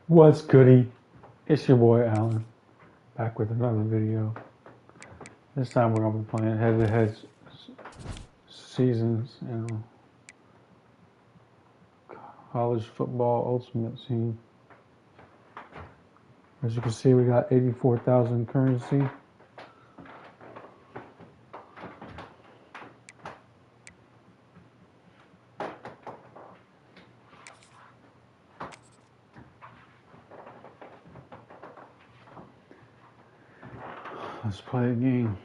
What's goody? It's your boy Alan, back with another video. This time we're gonna be playing head-to-head seasons, college football ultimate team. As you can see, we got 84,000 currency. Let's play a game.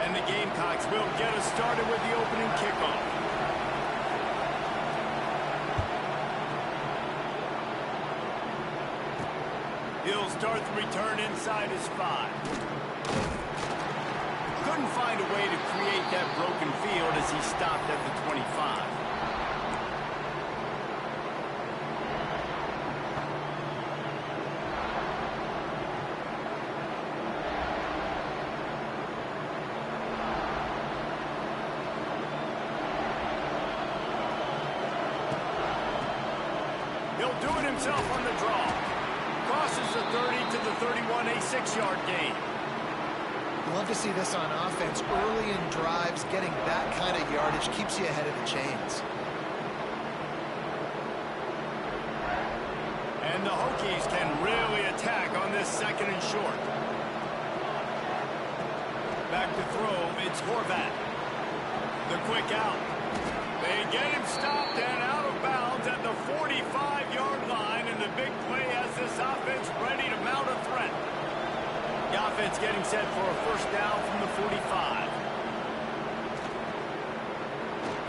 And the Gamecocks will get us started with the opening kickoff. He'll start the return inside his 5. Couldn't find a way to create that broken field as he stopped at the 25. He'll do it himself on the draw. Crosses the 30 to the 31, a 6-yard gain. Love to see this on offense. Early in drives, getting that kind of yardage keeps you ahead of the chains. And the Hokies can really attack on this 2nd and short. Back to throw, it's Horvat. The quick out. They get him stopped and out of bounds at the 45-yard line, and the big play has this offense ready to mount a threat. The offense getting set for a first down from the 45.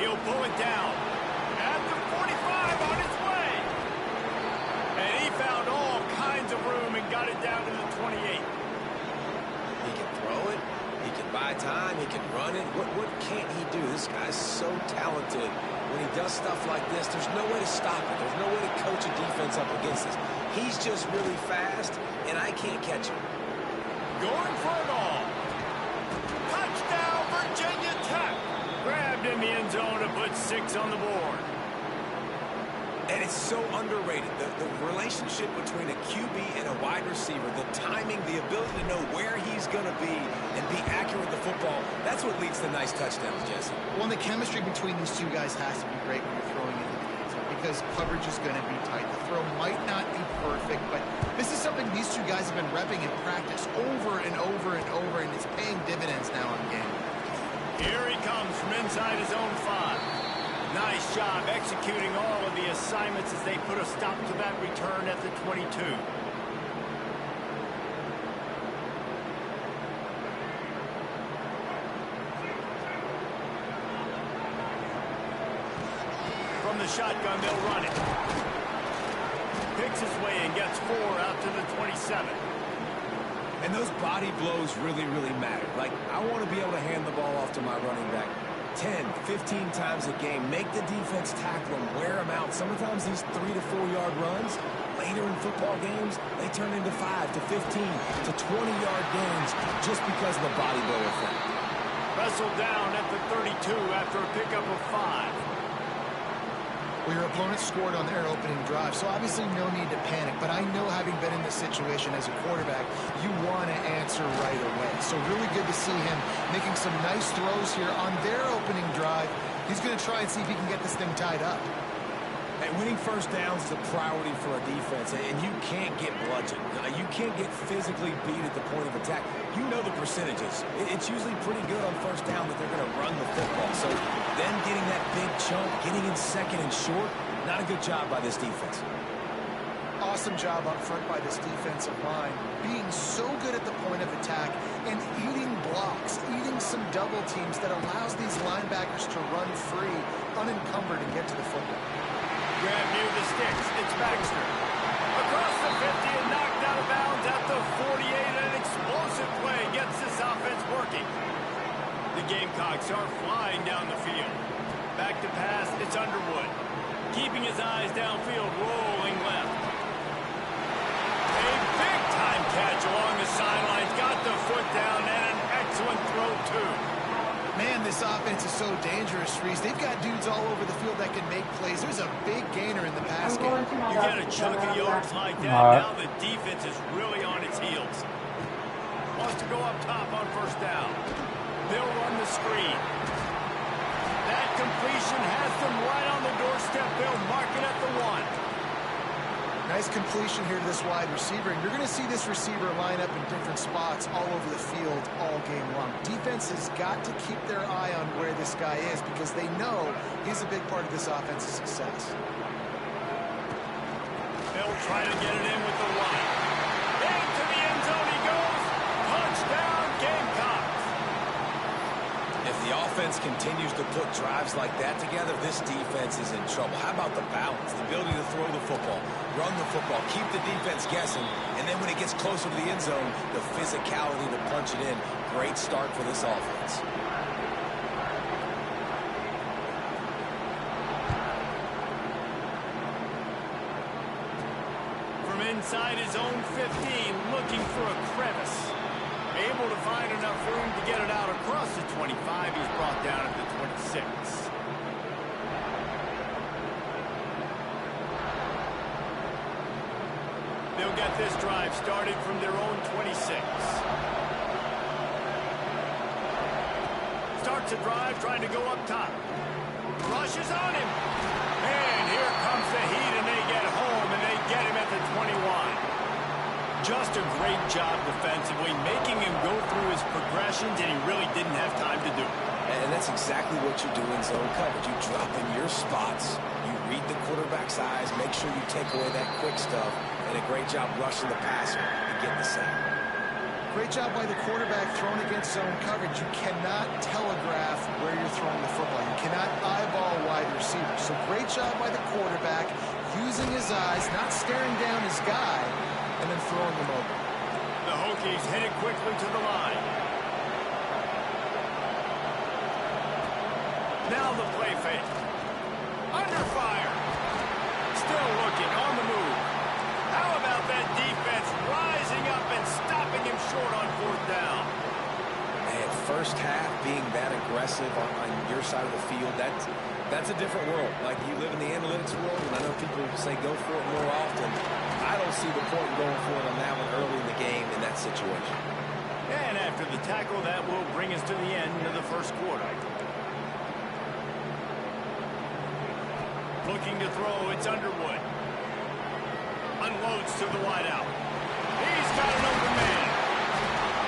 He'll pull it down at the 45 on its way. And he found all kinds of room and got it down to the 28. He can throw it. He can buy time. He can run it. What can't he do? This guy's so talented. When he does stuff like this, there's no way to stop it. There's no way to coach a defense up against this. He's just really fast, and I can't catch him. Going for it all. Touchdown, Virginia Tech. Grabbed in the end zone to put 6 on the board. And it's so underrated. The relationship between a QB and a wide receiver, the timing, the ability to know where he's going to be and be accurate with the football, that's what leads to nice touchdowns, Jesse. Well, the chemistry between these two guys has to be great when you're throwing into the end zone because coverage is going to be tight. The throw might not be perfect, but this is something these two guys have been repping in practice over and over and over, and it's paying dividends now in game. Here he comes from inside his own 5. Nice job executing all of the assignments as they put a stop to that return at the 22. From the shotgun, they'll run it. Picks his way and gets 4 out to the 27. And those body blows really, really matter. Like, I want to be able to hand the ball off to my running back 10, 15 times a game. Make the defense tackle them, wear them out. Sometimes these 3 to 4 yard runs, later in football games, they turn into 5 to 15 to 20 yard gains just because of the body blow effect. Wrestled down at the 32 after a pickup of 5. Well, your opponent scored on their opening drive, so obviously no need to panic. But I know, having been in this situation as a quarterback, you want to answer right away. So really good to see him making some nice throws here on their opening drive. He's going to try and see if he can get this thing tied up. And winning first downs is a priority for a defense, and you can't get bludgeoned. You can't get physically beat at the point of attack. You know the percentages. It's usually pretty good on first down that they're going to run the football. So them getting that big chunk, getting in 2nd and short, not a good job by this defense. Awesome job up front by this defensive line, being so good at the point of attack and eating blocks, eating some double teams that allows these linebackers to run free, unencumbered, and get to the football. Grab near the sticks. It's Baxter. Across the 50 and knocked out of bounds at the 48. An explosive play gets this offense working. The Gamecocks are flying down the field. Back to pass, it's Underwood. Keeping his eyes downfield, rolling left. A big-time catch along the sidelines. Got the foot down and an excellent throw, too. Man, this offense is so dangerous, Reese. They've got dudes all over the field that can make plays. There's a big gainer in the pass game. You get a chunk of yards like that, now the defense is really on its heels. Wants to go up top on first down. They'll run the screen. That completion has them right on the doorstep. They'll mark it at the 1. Nice completion here to this wide receiver, and you're going to see this receiver line up in different spots all over the field all game long. Defense has got to keep their eye on where this guy is because they know he's a big part of this offense's success. They'll try to get it in with the 1. Into the end zone he goes. Touchdown, Gamecocks. If the offense continues to put drives like that together, this defense is in trouble. How about the balance, the ability to throw the football, run the football, keep the defense guessing, and then when it gets closer to the end zone, the physicality to punch it in. Great start for this offense. From inside his own 15, looking for a crevice. Able to find enough room to get it out across the 25. He's brought down at the 26. They'll get this drive started from their own 26. Starts a drive trying to go up top. Rushes on him. And here comes the heat, and they get home, and they get him at the 21. Just a great job defensively, making him go through his progressions, and he really didn't have time to do it. And that's exactly what you do in zone coverage. You drop in your spots, you read the quarterback's eyes, make sure you take away that quick stuff, and a great job rushing the passer to get the sack. Great job by the quarterback throwing against zone coverage. You cannot telegraph where you're throwing the football. You cannot eyeball wide receivers. So great job by the quarterback using his eyes, not staring down his guy, and then throwing them over. The Hokies headed quickly to the line. Now the play fake. Under fire. Still looking on the move. How about that defense rising up and stopping him short on fourth down? Man, first half being that aggressive on your side of the field, that's a different world. Like, you live in the analytics world, and I know people say go for it more often. I don't see the point going for it on that one early in the game in that situation. And after the tackle, that will bring us to the end of the first quarter. Looking to throw, it's Underwood. Unloads to the wideout. He's got an open man.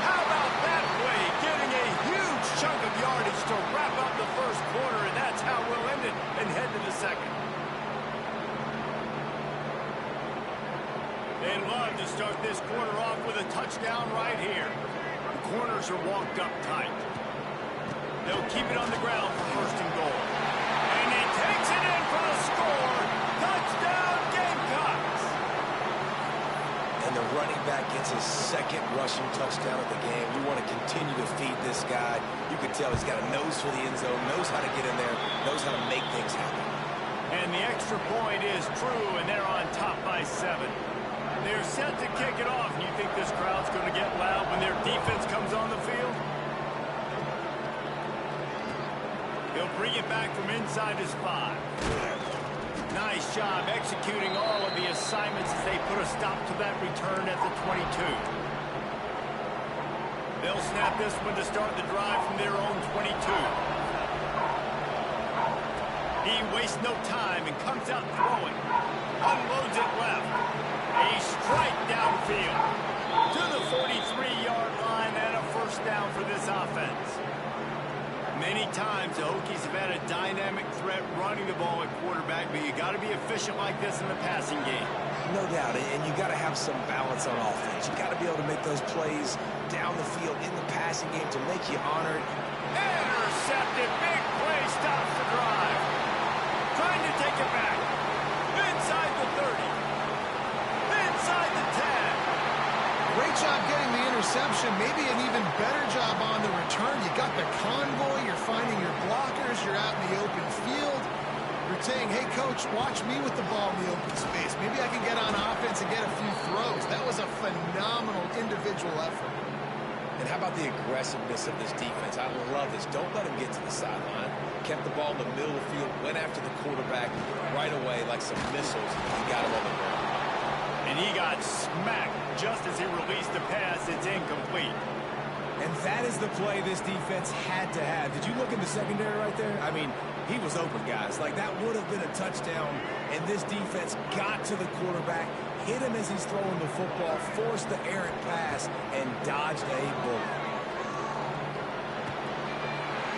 How about that play? Getting a huge chunk of yardage to wrap up the first quarter, and that's how we'll end it and head to the second. They'd love to start this quarter off with a touchdown right here. The corners are walked up tight. They'll keep it on the ground for first and goal. And he takes it in for the score. Touchdown, Gamecocks! And the running back gets his second rushing touchdown of the game. You want to continue to feed this guy. You can tell he's got a nose for the end zone, knows how to get in there, knows how to make things happen. And the extra point is true, and they're on top by 7. They're set to kick it off. And you think this crowd's going to get loud when their defense comes on the field? He'll bring it back from inside his 5. Nice job executing all of the assignments as they put a stop to that return at the 22. They'll snap this one to start the drive from their own 22. He wastes no time and comes out throwing. Unloads it left. A strike downfield to the 43-yard line and a first down for this offense. Many times the Hokies have had a dynamic threat running the ball at quarterback, but you got to be efficient like this in the passing game. No doubt, and you got to have some balance on offense. You got to be able to make those plays down the field in the passing game to make you honor it. Intercepted. Big play stops the drive. Trying to take it back. Inside the 30. reception, maybe an even better job on the return. You got the convoy, you're finding your blockers, you're out in the open field. You're saying, hey, coach, watch me with the ball in the open space. Maybe I can get on offense and get a few throws. That was a phenomenal individual effort. And how about the aggressiveness of this defense? I love this. Don't let him get to the sideline. Kept the ball in the middle of the field, went after the quarterback right away like some missiles. He got him on the ground. And he got smacked just as he released the pass. It's incomplete. And that is the play this defense had to have. Did you look in the secondary right there? I mean, he was open, guys. Like, that would have been a touchdown. And this defense got to the quarterback, hit him as he's throwing the football, forced the errant pass, and dodged a bullet.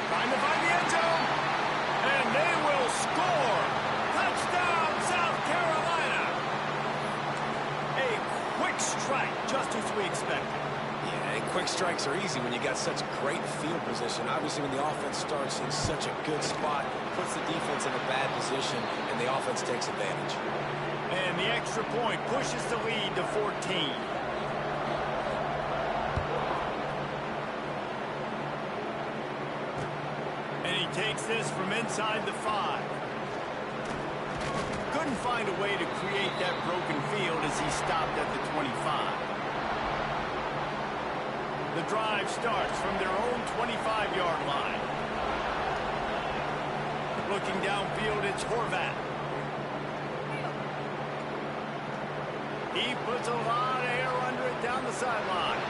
Trying to find the end zone. And they will score. Touchdown, South Carolina. A quick strike, just as we expected. Yeah, and quick strikes are easy when you got such great field position. Obviously, when the offense starts in such a good spot, puts the defense in a bad position, and the offense takes advantage. And the extra point pushes the lead to 14. And he takes this from inside the 5. Couldn't find a way to create that broken field as he stopped at the 25. The drive starts from their own 25-yard line. Looking downfield, it's Horvath. He puts a lot of air under it down the sideline.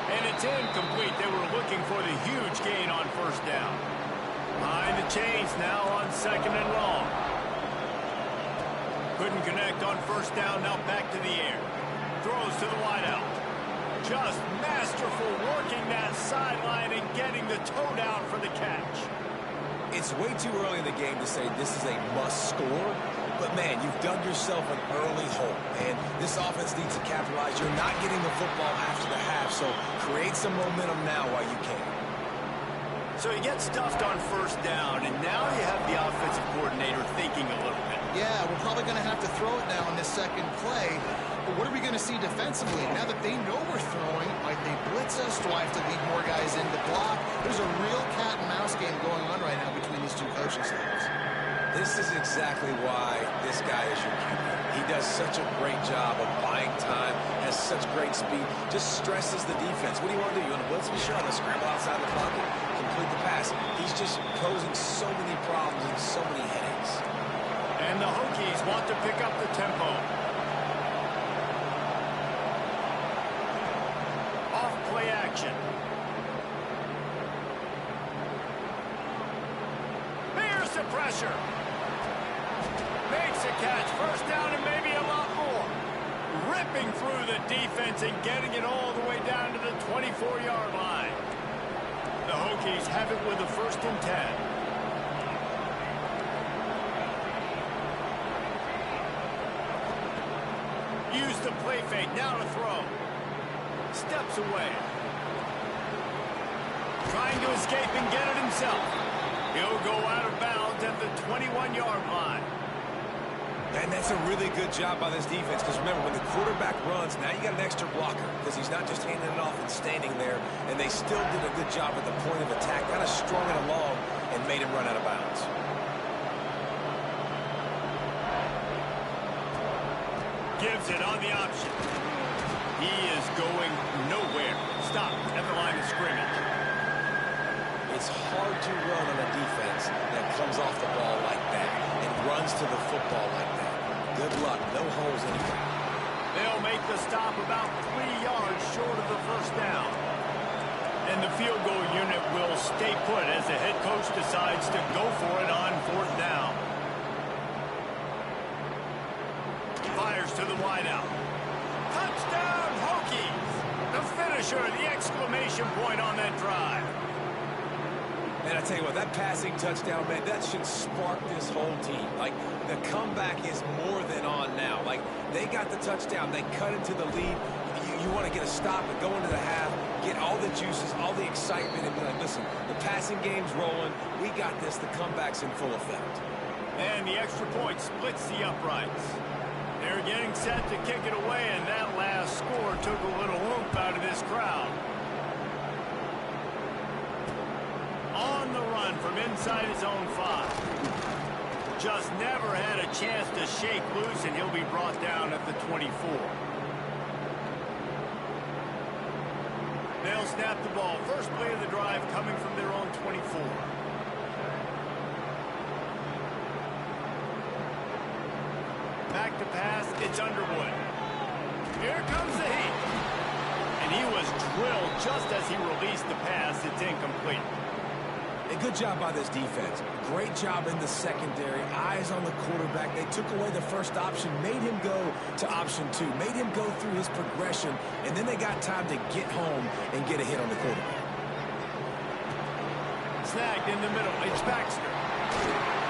And it's incomplete. They were looking for the huge gain on first down. Behind the chains now on 2nd and long. Couldn't connect on first down, now back to the air. Throws to the wideout. Just masterful working that sideline and getting the toe down for the catch. It's way too early in the game to say this is a must score, but man, you've dug yourself an early hole, and this offense needs to capitalize. You're not getting the football after the half, so create some momentum now while you can. So he gets stuffed on first down, and now you have the offensive coordinator thinking a little bit. Yeah, we're probably going to have to throw it now on this second play. But what are we going to see defensively? Now that they know we're throwing, might they blitz us? Do I have to lead more guys in to block? There's a real cat and mouse game going on right now between these two coaching staffs. This is exactly why this guy is your QB. He does such a great job of buying time, has such great speed, just stresses the defense. What do you want to do? You want to blitz me? Sure, I'm going to scramble outside the pocket, complete the pass. He's just posing so many problems and so many headaches. And the Hokies want to pick up the tempo. Off play action. There's the pressure. Makes a catch. First down and maybe a lot more. Ripping through the defense and getting it all the way down to the 24-yard line. The Hokies have it with a 1st and 10. Use the play fake, now to throw. Steps away. Trying to escape and get it himself. He'll go out of bounds at the 21-yard line. And that's a really good job by this defense, because remember, when the quarterback runs, now you got an extra blocker, because he's not just handing it off and standing there, and they still did a good job at the point of attack, kind of strung it along and made him run out of bounds. Gives it on the option. He is going nowhere. Stop at the line of scrimmage. It's hard to run on a defense that comes off the ball like that and runs to the football like that. Good luck. No holes anywhere. They'll make the stop about 3 yards short of the first down. And the field goal unit will stay put as the head coach decides to go for it on 4th down. Fires to the wideout. Touchdown, Hokies! The finisher, the exclamation point on that drive. And I tell you what, that passing touchdown, man, that should spark this whole team. Like, the comeback is more than on now. Like, they got the touchdown. They cut into the lead. You want to get a stop and go into the half, get all the juices, all the excitement, and be like, listen, the passing game's rolling. We got this. The comeback's in full effect. And the extra point splits the uprights. They're getting set to kick it away, and that last score took a little oomph out of this crowd. On the run from inside his own 5. Just never had a chance to shake loose, and he'll be brought down at the 24. They'll snap the ball. First play of the drive coming from their own 24. Back to pass, it's Underwood. Here comes the heat. And he was drilled just as he released the pass. It's incomplete. A good job by this defense. Great job in the secondary. Eyes on the quarterback. They took away the first option, made him go to option 2, made him go through his progression, and then they got time to get home and get a hit on the quarterback. Snagged in the middle. It's Baxter.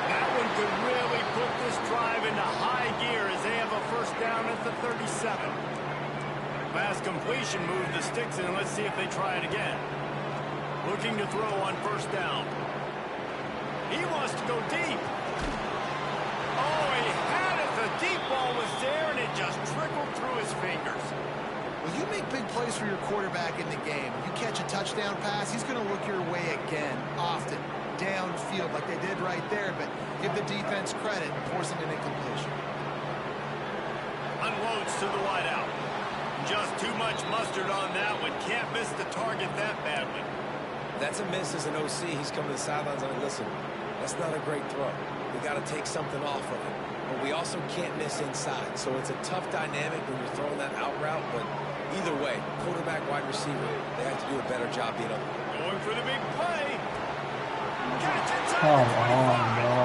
That one could really put this drive into high gear as they have a first down at the 37. Last completion moved the sticks in. Let's see if they try it again. Looking to throw on first down. He wants to go deep. Oh, he had it. The deep ball was there, and it just trickled through his fingers. Well, you make big plays for your quarterback in the game. You catch a touchdown pass, he's going to look your way again, often, downfield like they did right there, but give the defense credit, forcing an incompletion. Unloads to the wideout. Just too much mustard on that one. Can't miss the target that badly. That's a miss as an OC. He's coming to the sidelines and listen, that's not a great throw. We got to take something off of it. But we also can't miss inside. So it's a tough dynamic when you're throwing that out route. But either way, quarterback, wide receiver, they have to do a better job being able. Going for the big play. Catch inside Come the 25. on, bro.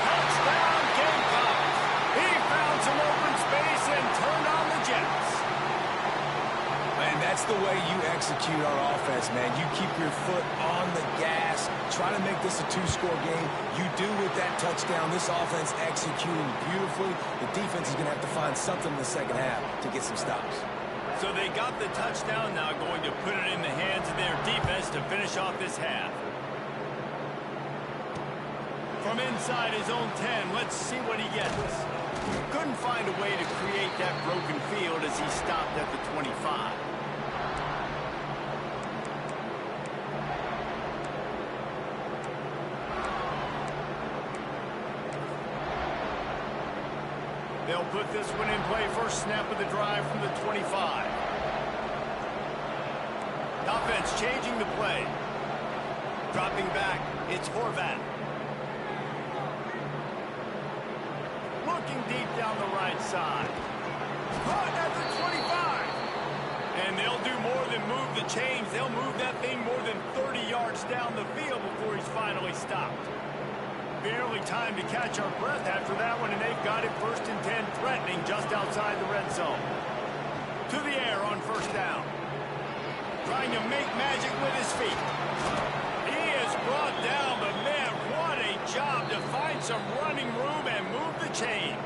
Touchdown, Gamecocks. He found some open space and turned on the Jets. And that's the way you execute on offense, man. You keep your foot on the gas, try to make this a 2-score game. You do with that touchdown. This offense executing beautifully. The defense is going to have to find something in the second half to get some stops. So they got the touchdown, now going to put it in the hands of their defense to finish off this half. From inside his own 10, let's see what he gets. Couldn't find a way to create that broken field as he stopped at the 25. They'll put this one in play. First snap of the drive from the 25. Offense changing the play. Dropping back, it's Horvat. Looking deep down the right side. Caught at the 25. And they'll do more than move the chains. They'll move that thing more than 30 yards down the field before he's finally stopped. Barely time to catch our breath after that one, and they've got it first and 10, threatening just outside the red zone. To the air on first down. Trying to make magic with his feet. He is brought down, but man, what a job to find some running room and move the chains.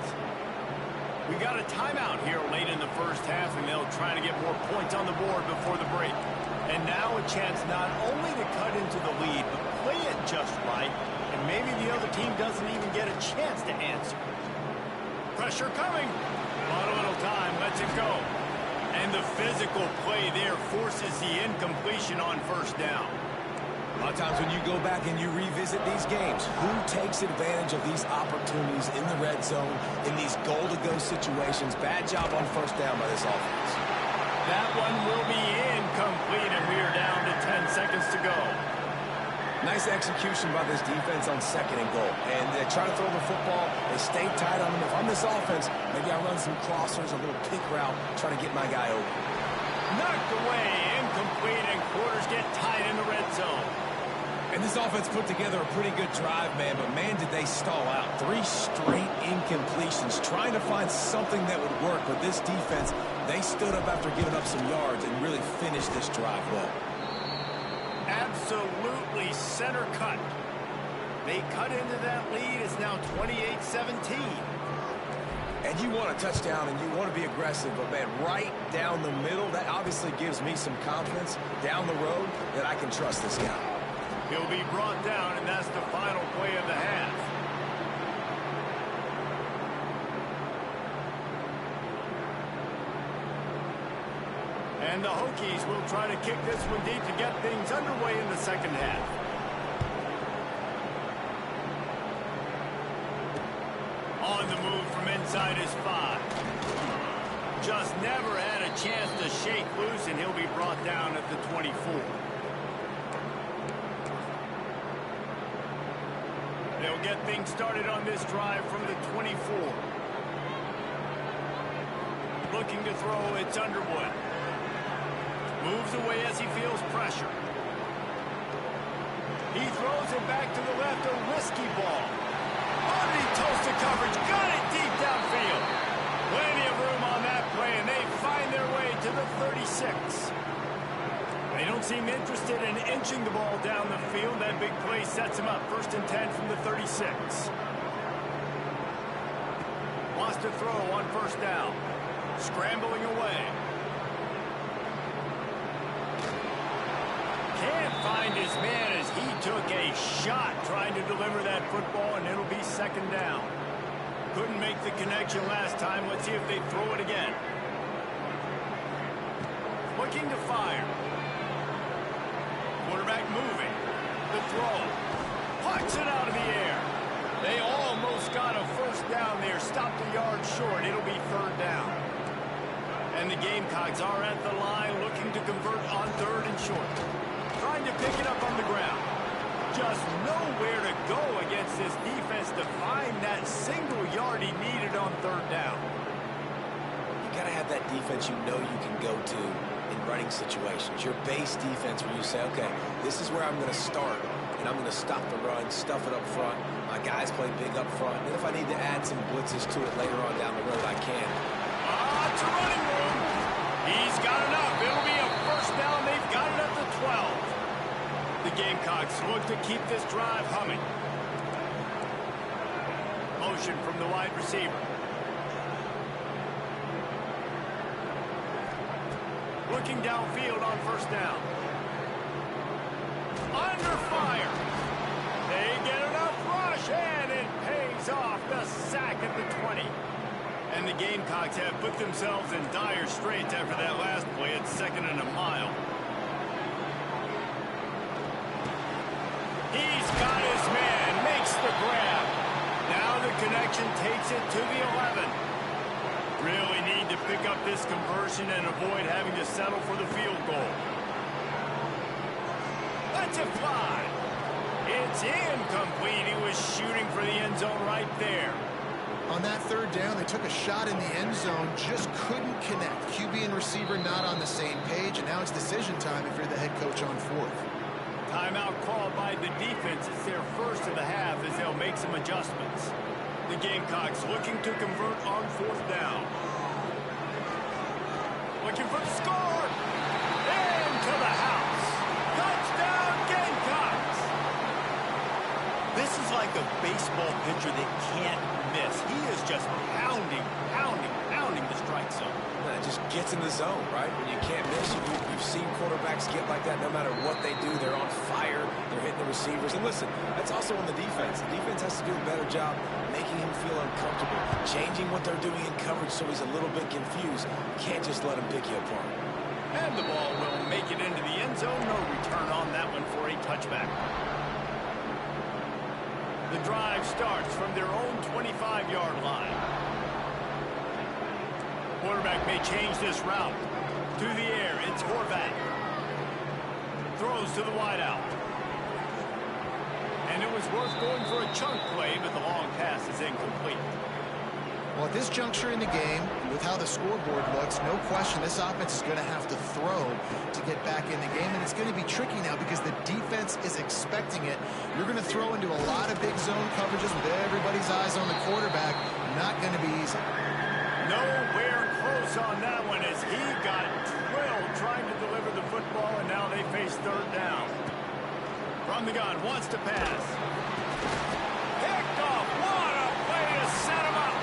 We got a timeout here late in the first half, and they'll try to get more points on the board before the break. And now a chance not only to cut into the lead, but play it just right. And maybe the other team doesn't even get a chance to answer. Pressure coming. Not a little time. Lets it go. And the physical play there forces the incompletion on first down. A lot of times when you go back and you revisit these games, who takes advantage of these opportunities in the red zone, in these goal-to-go situations? Bad job on first down by this offense. That one will be incomplete, and we are down to 10 seconds to go. Nice execution by this defense on second and goal. And they try to throw the football. They stay tight on them. If I'm this offense, maybe I run some crossers, a little pick route, try to get my guy over. Knocked away, incomplete, and quarters get tight in the red zone. And this offense put together a pretty good drive, man, but man, did they stall out. 3 straight incompletions, trying to find something that would work. But this defense, they stood up after giving up some yards and really finished this drive well. Absolutely center cut. They cut into that lead. It's now 28-17. And you want a touchdown and you want to be aggressive, but man, right down the middle, that obviously gives me some confidence down the road that I can trust this guy. He'll be brought down, and that's the final play of the half. And the Hokies will try to kick this one deep to get things underway in the second half. On the move from inside his 5. Just never had a chance to shake loose, and he'll be brought down at the 24. They'll get things started on this drive from the 24. Looking to throw, it's Underwood. Moves away as he feels pressure. He throws it back to the left, a risky ball. Underneath toasted coverage, got it deep downfield. Plenty of room on that play, and they find their way to the 36. They don't seem interested in inching the ball down the field. That big play sets him up. 1st and 10 from the 36. Wants to throw on 1st down. Scrambling away. Can't find his man as he took a shot trying to deliver that football, and it'll be 2nd down. Couldn't make the connection last time. Let's see if they throw it again. Looking to fire. Quarterback moving. The throw. Pucks it out of the air. They almost got a 1st down there. Stopped a yard short. It'll be 3rd down. And the Gamecocks are at the line looking to convert on 3rd and short. Trying to pick it up on the ground. Just nowhere to go against this defense to find that single yard he needed on 3rd down. You got to have that defense you know you can go to in running situations. Your base defense where you say, okay, this is where I'm going to start, and I'm going to stop the run, stuff it up front. My guys play big up front. And if I need to add some blitzes to it later on down the road, I can. It's a running room. He's got enough. It'll be a 1st down. They've got it at the 12. The Gamecocks look to keep this drive humming. Motion from the wide receiver. Looking downfield on 1st down. Under fire. They get enough rush, and it pays off. The sack at the 20. And the Gamecocks have put themselves in dire straits after that last play at 2nd and a mile. He's got his man, makes the grab. Now the connection takes it to the 11. Really need to pick up this conversion and avoid having to settle for the field goal. Let's it fly. It's incomplete. He was shooting for the end zone right there. On that 3rd down, they took a shot in the end zone, just couldn't connect. QB and receiver not on the same page, and now it's decision time if you're the head coach on 4th. Timeout called by the defense. It's their 1st of the half as they'll make some adjustments. The Gamecocks looking to convert on 4th down. Looking for the score. Into the house. Touchdown Gamecocks. This is like a baseball pitcher that can't miss. He is just pounding the strike zone. It just gets in the zone, right? When you can't miss, you've seen quarterbacks get like that no matter what they do. They're on fire. They're hitting the receivers. And listen, that's also on the defense. The defense has to do a better job making him feel uncomfortable, changing what they're doing in coverage so he's a little bit confused. You can't just let him pick you apart. And the ball will make it into the end zone. No return on that one for a touchback. The drive starts from their own 25-yard line. Quarterback may change this route. To the air, it's Horvat. Throws to the wideout. And it was worth going for a chunk play, but the long pass is incomplete. Well, at this juncture in the game, with how the scoreboard looks, no question this offense is going to have to throw to get back in the game, and it's going to be tricky now because the defense is expecting it. You're going to throw into a lot of big zone coverages with everybody's eyes on the quarterback. Not going to be easy. Nowhere close on that one as he got drilled trying to deliver the football, and now they face 3rd down. From the gun, wants to pass. Picked off. What a play to set him up.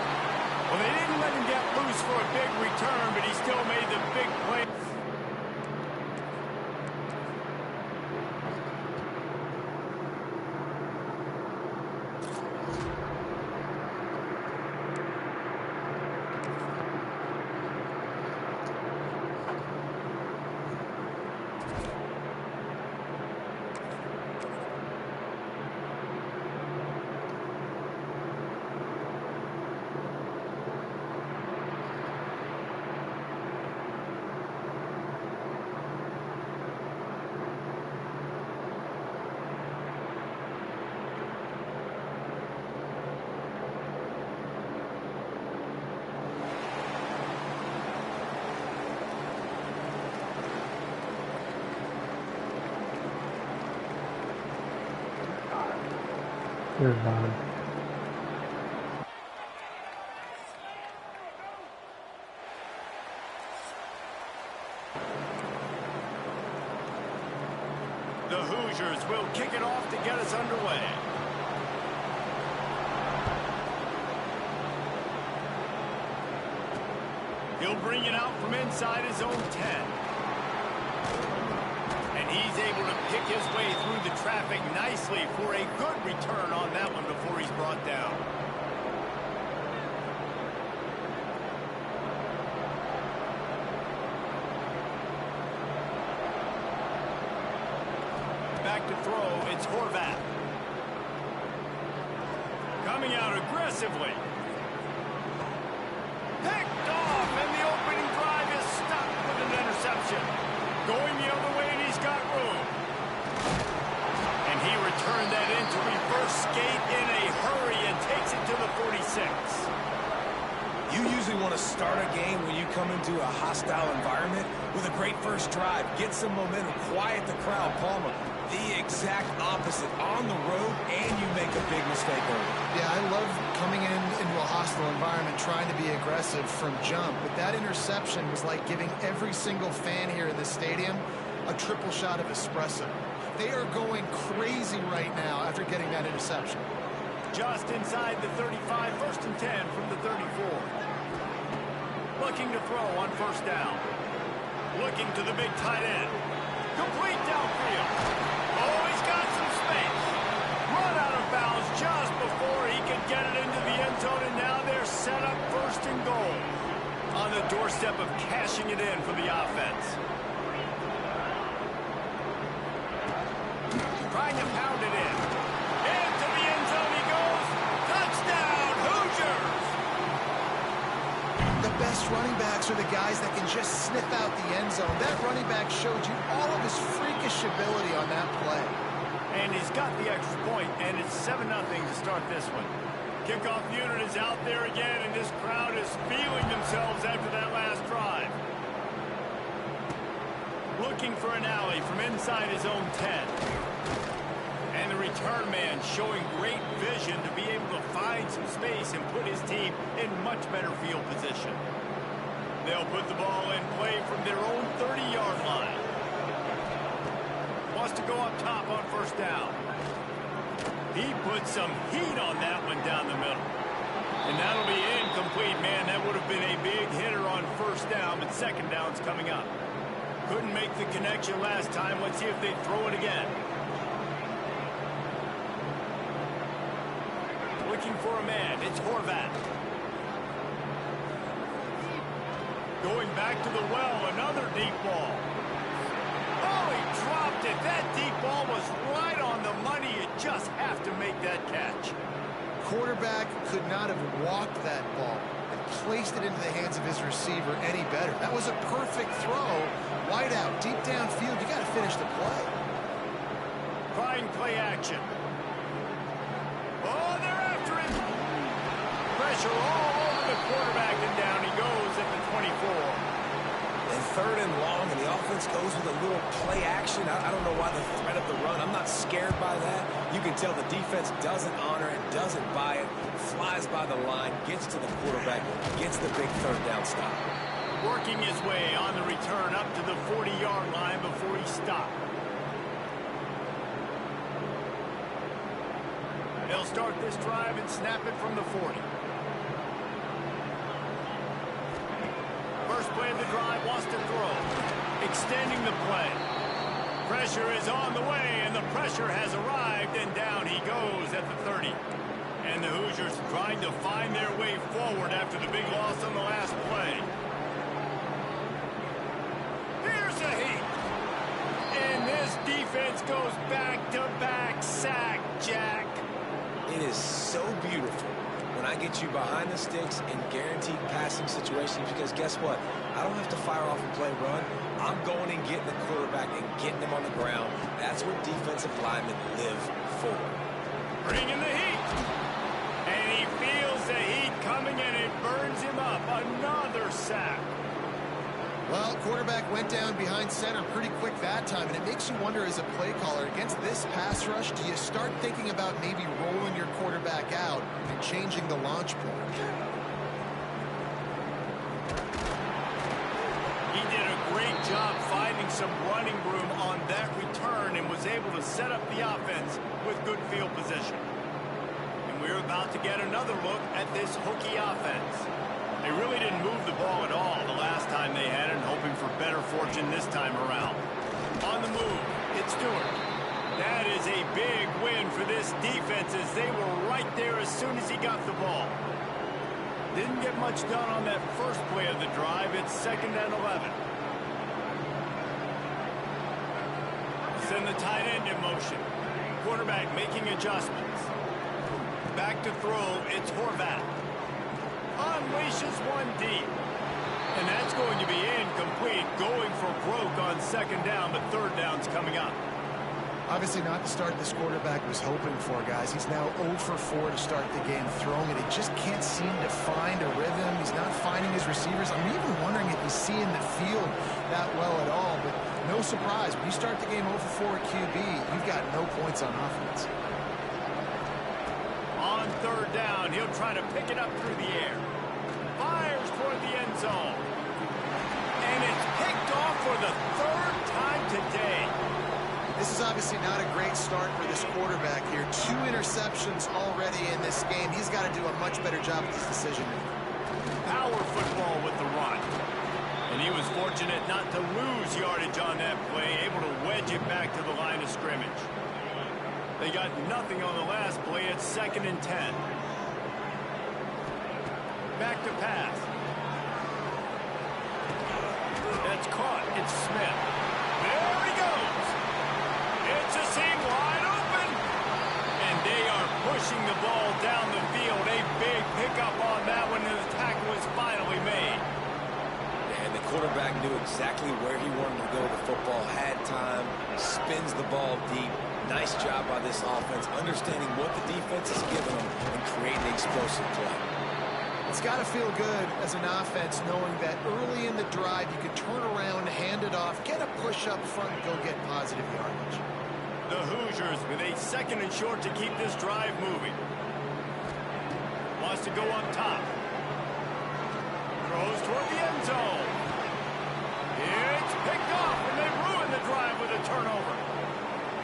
Well, they didn't let him get loose for a big return, but he still made the big play. Here's Bob. The Hoosiers will kick it off to get us underway. He'll bring it out from inside his own 10. And he's able to pick his way through the traffic nicely for a good return on that one before he's brought down. Back to throw, it's Horvat. Coming out aggressively. Picked off, and the opening drive is stopped with an interception. Going the other way, and he's got room. And he returned that into reverse skate in a hurry and takes it to the 46. You usually want to start a game when you come into a hostile environment with a great first drive. Get some momentum, quiet the crowd. Palmer, the exact opposite. On the road, and you make a big mistake early. Yeah, I love coming into a hostile environment, trying to be aggressive from jump. But that interception was like giving every single fan here in this stadium a triple shot of espresso. They are going crazy right now after getting that interception. Just inside the 35, 1st and 10 from the 34. Looking to throw on first down. Looking to the big tight end. Complete downfield. Oh, he's got some space. Run out of bounds just before he could get it into the end zone, and now they're set up 1st and goal. On the doorstep of cashing it in for the offense. Trying to pound it in. Into the end zone he goes. Touchdown, Hoosiers! The best running backs are the guys that can just sniff out the end zone. That running back showed you all of his freakish ability on that play. And he's got the extra point, and it's 7-0 to start this one. Kickoff unit is out there again, and this crowd is feeling themselves after that last drive. Looking for an alley from inside his own 10. And the return man showing great vision to be able to find some space and put his team in much better field position. They'll put the ball in play from their own 30-yard line. Wants to go up top on first down. He put some heat on that one down the middle. And that'll be incomplete, man. That would have been a big hitter on first down, but second down's coming up. Couldn't make the connection last time. Let's see if they throw it again. Looking for a man. It's Horvat. Going back to the well. Another deep ball. Oh, he dropped it. That deep ball was right on the money. You just have to make that catch. Quarterback could not have walked that ball and placed it into the hands of his receiver any better. That was a perfect throw. Wide out, deep downfield. You got to finish the play. Trying play action. Oh, they're after him. Pressure all over the quarterback, and down he goes at the 24. And 3rd and long, and the offense goes with a little play action. I don't know why the threat of the run. I'm not scared by that. You can tell the defense doesn't honor it, doesn't buy it, flies by the line, gets to the quarterback, gets the big 3rd down stop. Working his way on the return up to the 40-yard line before he stopped. They'll start this drive and snap it from the 40. First play of the drive, wants to throw. Extending the play. Pressure is on the way, and the pressure has arrived, and down he goes at the 30. And the Hoosiers trying to find their way forward after the big loss on the last play. Here's a heat. And this defense goes back-to-back sack, Jack. It is so beautiful when I get you behind the sticks in guaranteed passing situations, because guess what? I don't have to fire off and play run. I'm going and getting the quarterback and getting him on the ground. That's what defensive linemen live for. Bringing the heat. And he feels the heat coming, and it burns him up. Another sack. Well, quarterback went down behind center pretty quick that time, and it makes you wonder as a play caller, against this pass rush, do you start thinking about maybe rolling your quarterback out and changing the launch point? He did a great job finding some running room on that return and was able to set up the offense with good field position. And we're about to get another look at this hooky offense. They really didn't move the ball at all the last time they had it, and hoping for better fortune this time around. On the move, it's Stewart. That is a big win for this defense, as they were right there as soon as he got the ball. Didn't get much done on that first play of the drive. It's 2nd and 11. Send the tight end in motion. Quarterback making adjustments. Back to throw, it's Horvath. Unleashes one deep. And that's going to be incomplete. Going for broke on 2nd down, but 3rd down's coming up. Obviously not the start this quarterback was hoping for, guys. He's now 0 for 4 to start the game throwing it. He just can't seem to find a rhythm. He's not finding his receivers. I'm even wondering if he's seeing the field that well at all. But no surprise, when you start the game 0 for 4 QB, you've got no points on offense. On 3rd down, he'll try to pick it up through the air. Fires toward the end zone. And it's picked off for the 3rd time today. This is obviously not a great start for this quarterback here. 2 interceptions already in this game. He's got to do a much better job with his decision making. Power football with the run. And he was fortunate not to lose yardage on that play, able to wedge it back to the line of scrimmage. They got nothing on the last play. It's 2nd and 10. Back to pass. That's caught. It's Smith. There he goes. It's a seam wide open. And they are pushing the ball down the field. A big pickup on that one, and the tackle was finally made. And the quarterback knew exactly where he wanted to go. The football had time, spins the ball deep. Nice job by this offense, understanding what the defense is giving them and creating the explosive play. It's got to feel good as an offense knowing that early in the drive you can turn around, hand it off, get a push up front, and go get positive yardage. The Hoosiers with a 2nd and short to keep this drive moving. Wants to go up top. Throws toward the end zone. It's picked off, and they ruin the drive with a turnover.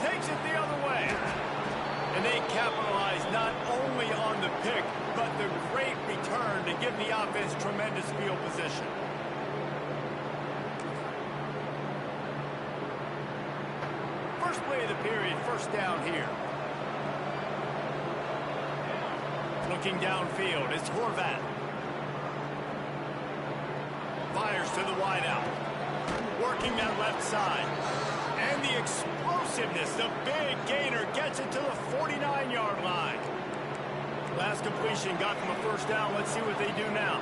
Takes it the other way. And they capitalize not only on the pick, but the great return to give the offense tremendous field position. First play of the period, 1st down here. Looking downfield, it's Horvath. Fires to the wideout. Working that left side. And the explosiveness, the big gainer gets it to the 49-yard line. Last completion got them a 1st down. Let's see what they do now.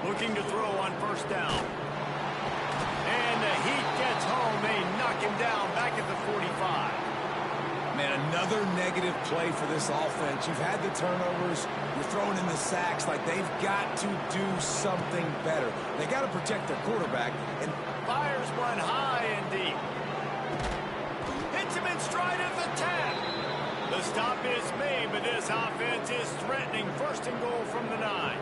Looking to throw on 1st down. And the heat gets home. They knock him down back at the 45. Man, another negative play for this offense. You've had the turnovers. You're throwing in the sacks. Like, they've got to do something better. They got to protect their quarterback. And fires one high and deep. Hits him in stride at the 10. The stop is made, but this offense is threatening 1st and goal from the 9.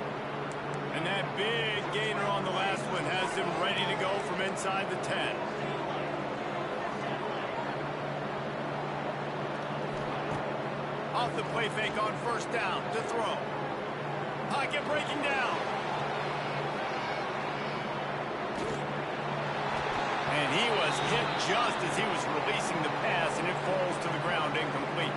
And that big gainer on the last one has them ready to go from inside the 10. Off the play fake on 1st down to throw. Pocket breaking down. And he was hit just as he was releasing the pass, and it falls to the ground incomplete.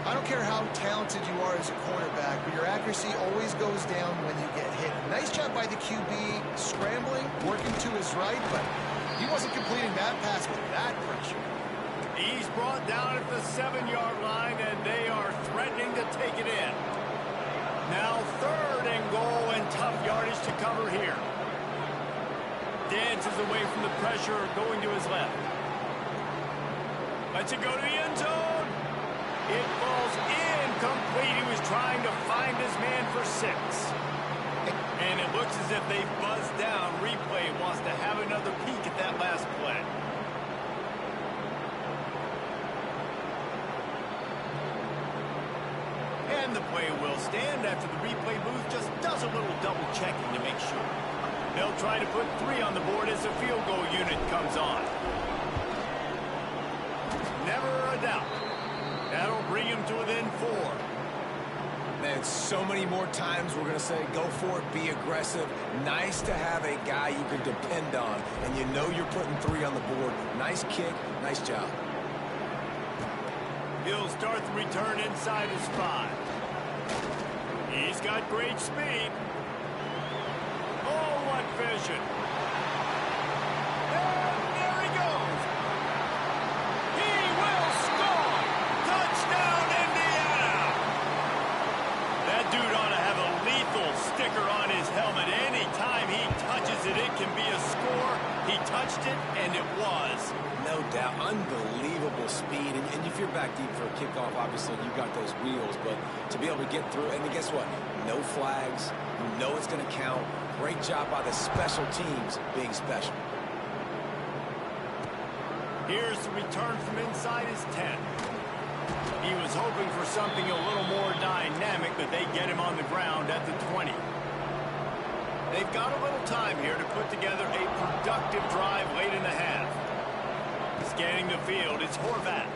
I don't care how talented you are as a quarterback, but your accuracy always goes down when you get hit. Nice job by the QB scrambling, working to his right, but he wasn't completing that pass with that pressure. He's brought down at the 7-yard line, and they are threatening to take it in. Now 3rd and goal, and tough yardage to cover here. Dances away from the pressure, going to his left. Lets it go to the end zone. It falls incomplete. He was trying to find his man for 6. And it looks as if they've buzzed down. Replay wants to have another peek at that last play. And the play will stand after the replay booth just does a little double checking to make sure. They'll try to put 3 on the board as the field goal unit comes on. Never a doubt. That'll bring him to within 4. Man, so many more times we're going to say go for it, be aggressive. Nice to have a guy you can depend on, and you know you're putting 3 on the board. Nice kick, nice job. He'll start the return inside his 5. He's got great speed. Oh, what vision. And there he goes. He will score. Touchdown, Indiana. That dude ought to have a lethal sticker on his helmet. Anytime he touches it, it can be a score. He touched it, and it was. No doubt. Unbelievable speed. And if you're back deep for a kickoff, obviously you got those wheels. But to be able to get through, and guess what? No flags. You know it's going to count. Great job by the special teams being special. Here's the return from inside his 10. He was hoping for something a little more dynamic, but they get him on the ground at the 20. They've got a little time here to put together a productive drive late in the half. Scanning the field, it's Horvat.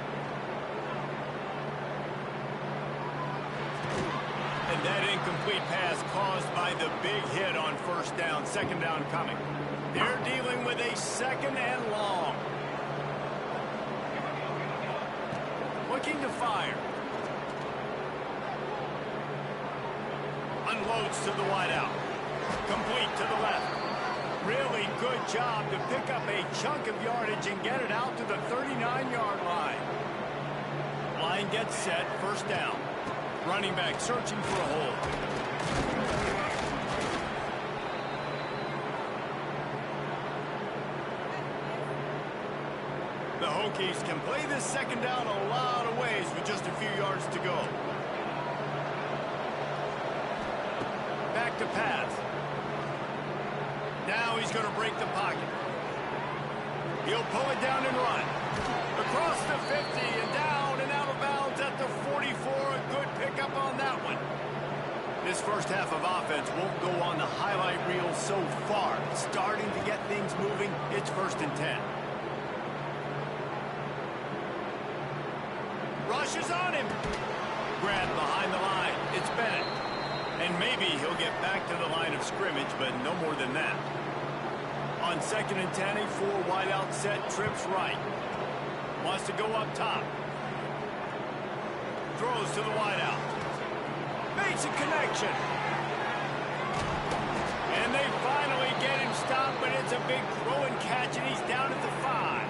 And that incomplete pass caused by the big hit on first down. Second down coming. They're dealing with a 2nd and long. Looking to fire. Unloads to the wideout. Complete to the left. Really good job to pick up a chunk of yardage and get it out to the 39-yard line. Line gets set, first down. Running back searching for a hole. The Hokies can play this second down a lot of ways with just a few yards to go. Back to pass. Now he's going to break the pocket. He'll pull it down and run. Across the 50 and down and out of bounds at the 44. A good pickup on that one. This first half of offense won't go on the highlight reel so far. Starting to get things moving. It's 1st and 10. Rushes on him. Grabbed behind the line. It's Bennett. And maybe he'll get back to the line of scrimmage, but no more than that. On 2nd and 10, a 4 wideout set, trips right. Wants to go up top. Throws to the wideout. Makes a connection. And they finally get him stopped, but it's a big throw and catch, and he's down at the 5.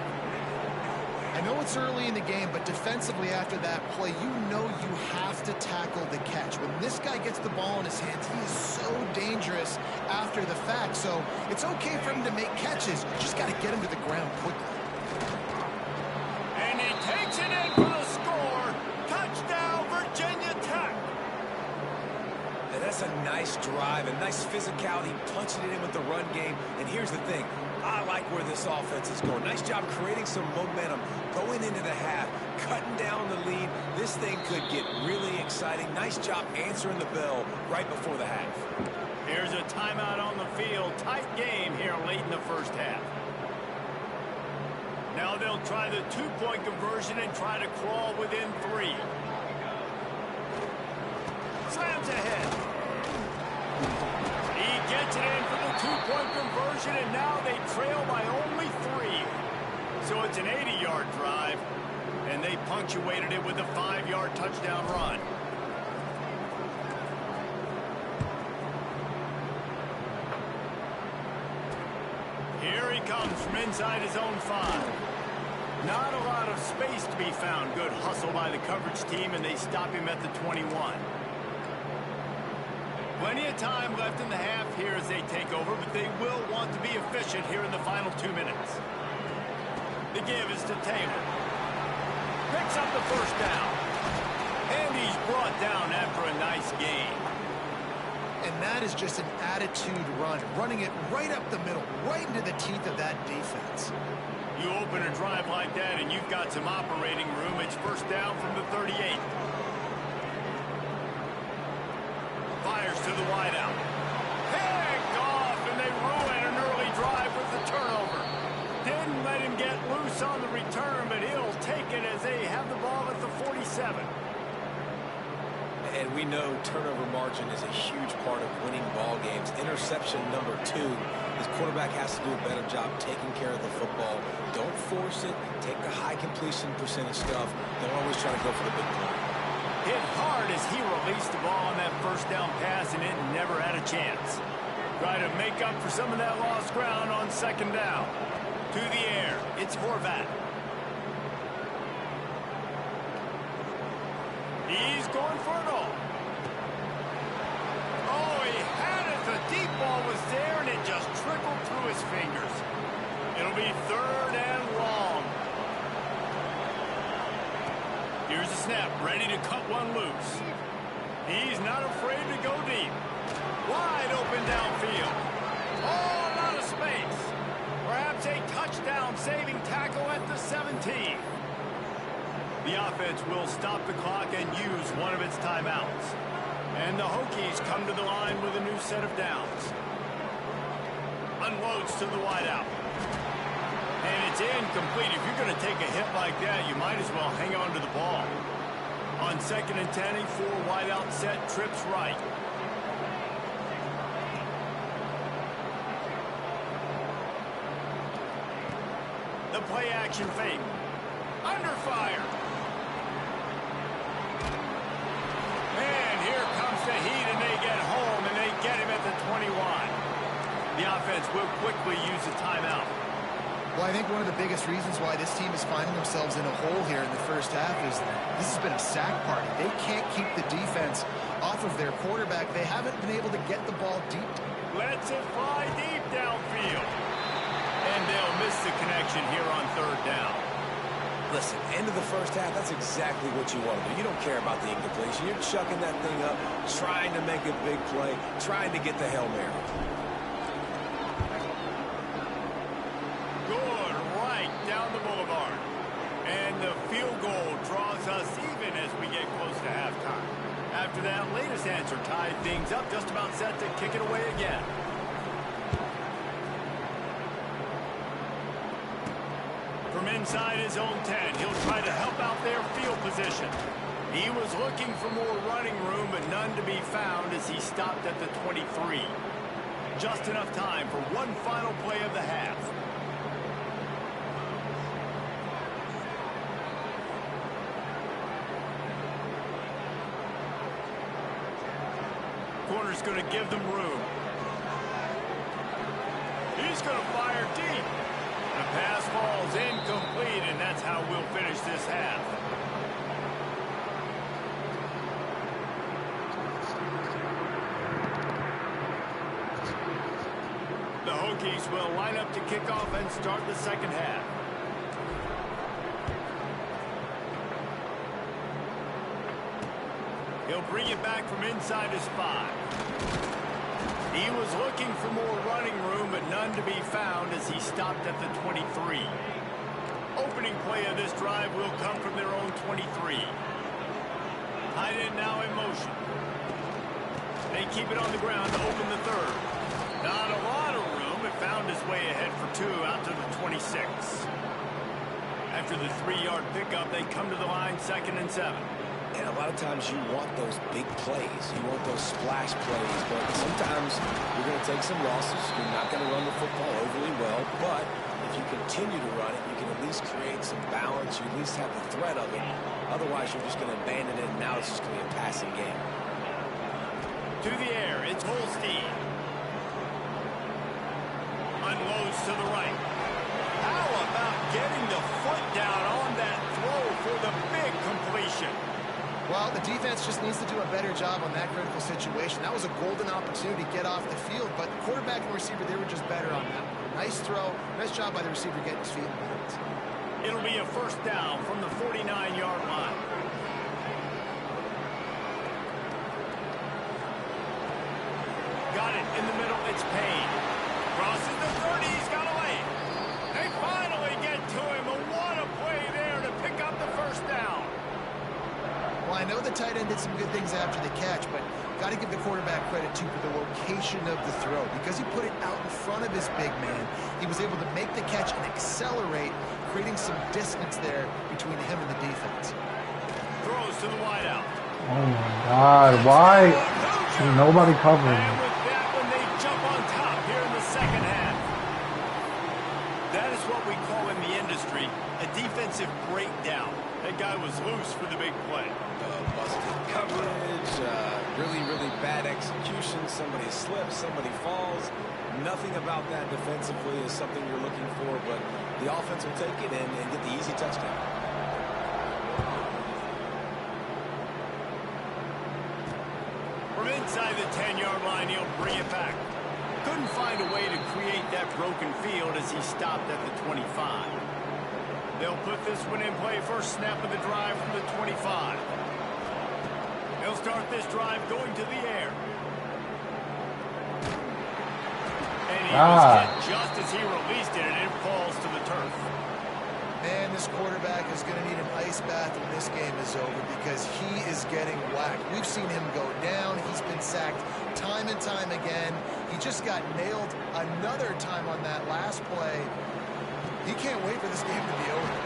I know it's early in the game, but defensively after that play, you know you have to tackle the catch. When this guy gets the ball in his hands, he is so dangerous after the fact. So it's okay for him to make catches. You just got to get him to the ground quickly. And he takes it in for the score. Touchdown, Virginia Tech. And that's a nice drive, a nice physicality, punching it in with the run game. And here's the thing. I like where this offense is going. Nice job creating some momentum going into the half, cutting down the lead. This thing could get really exciting. Nice job answering the bell right before the half. Here's a timeout on the field. Tight game here late in the first half. Now they'll try the 2-point conversion and try to crawl within 3. Slams ahead. He gets it in for the 2-point conversion, and now they trail by only 3. So it's an 80-yard drive, and they punctuated it with a 5-yard touchdown run. Here he comes from inside his own 5. Not a lot of space to be found. Good hustle by the coverage team, and they stop him at the 21. Plenty of time left in the half here as they take over, but they will want to be efficient here in the final 2 minutes. The give is to Taylor. Picks up the first down. And he's brought down after a nice game. And that is just an attitude run, running it right up the middle, right into the teeth of that defense. You open a drive like that and you've got some operating room. It's first down from the 38. Fires to the wideout. Picked off, and they ruin an early drive with the turnover. Didn't let him get loose on the return, but he'll take it as they have the ball at the 47. And we know turnover margin is a huge part of winning ball games. Interception number 2. His quarterback has to do a better job taking care of the football. Don't force it. Take the high completion percentage stuff. Don't always try to go for the big play. Hit hard as he released the ball on that first down pass, and it never had a chance. Try to make up for some of that lost ground on second down. To the air, it's Horvat. He's going for it all. Oh, he had it. The deep ball was there, and it just trickled through his fingers. It'll be third and long. Here's the snap, ready to cut one loose. He's not afraid to go deep. Wide open downfield. Oh, a lot of space. Perhaps a touchdown-saving tackle at the 17. The offense will stop the clock and use one of its timeouts. And the Hokies come to the line with a new set of downs. Unloads to the wideout. And it's incomplete. If you're going to take a hit like that, you might as well hang on to the ball. On second and 10, a 4-wideout set, trips right. The play-action fake. Under fire. And here comes the heat, and they get home, and they get him at the 21. The offense will quickly use a timeout. Well, I think one of the biggest reasons why this team is finding themselves in a hole here in the first half is this has been a sack party. They can't keep the defense off of their quarterback. They haven't been able to get the ball deep. Lets it fly deep downfield. And they'll miss the connection here on third down. Listen, end of the first half, that's exactly what you want to do. You don't care about the incompletion. You're chucking that thing up, trying to make a big play, trying to get the Hail Mary. Good, right down the boulevard. And the field goal draws us even as we get close to halftime. After that latest answer tied things up, just about set to kick it away again. From inside his own 10, he'll try to help out their field position. He was looking for more running room, but none to be found as he stopped at the 23. Just enough time for one final play of the half. Corner's going to give them room. He's going to fire deep. The pass falls incomplete, and that's how we'll finish this half. The Hokies will line up to kick off and start the second half. He'll bring it back from inside his 5. He was looking for more running room, but none to be found as he stopped at the 23. Opening play of this drive will come from their own 23. Tight end now in motion. They keep it on the ground to open the third. Not a lot of room. It found his way ahead for 2 out to the 26. After the 3-yard pickup, they come to the line second and 7. And a lot of times you want those big plays. You want those splash plays. But sometimes you're going to take some losses. You're not going to run the football overly well. But if you continue to run it, you can at least create some balance. You at least have the threat of it. Otherwise, you're just going to abandon it, and now it's just going to be a passing game. To the air, it's Holstein. Unloads to the right. How about getting the foot down on that throw for the big completion? Well, the defense just needs to do a better job on that critical situation. That was a golden opportunity to get off the field, but quarterback and receiver, they were just better on that one. Nice throw. Nice job by the receiver getting his feet in bounds. It'll be a first down from the 49-yard line. got it in the middle. It's Payne. Crosses the 30. He's got away. They finally get to him. And what a play there to pick up the first down. Well, I know the tight end did some good things after the catch, but got to give the quarterback credit, too, for the location of the throw. Because he put it out in front of his big man, he was able to make the catch and accelerate, creating some distance there between him and the defense. Throws to the wideout. Oh, my God. Why? There's nobody covering. And with that one, they jump on top here in the second half. That is what we call in the industry a defensive breakdown. That guy was loose for the big play. Busted coverage, really, really bad execution. Somebody slips, somebody falls. Nothing about that defensively is something you're looking for, but the offense will take it and get the easy touchdown. From inside the 10-yard line, he'll bring it back. Couldn't find a way to create that broken field as he stopped at the 25. They'll put this one in play. First snap of the drive from the 25. They'll start this drive going to the air. And he was hit just as he released it, and it falls to the turf. Man, this quarterback is going to need an ice bath when this game is over because he is getting whacked. We've seen him go down. He's been sacked time and time again. He just got nailed another time on that last play. He can't wait for this game to be over.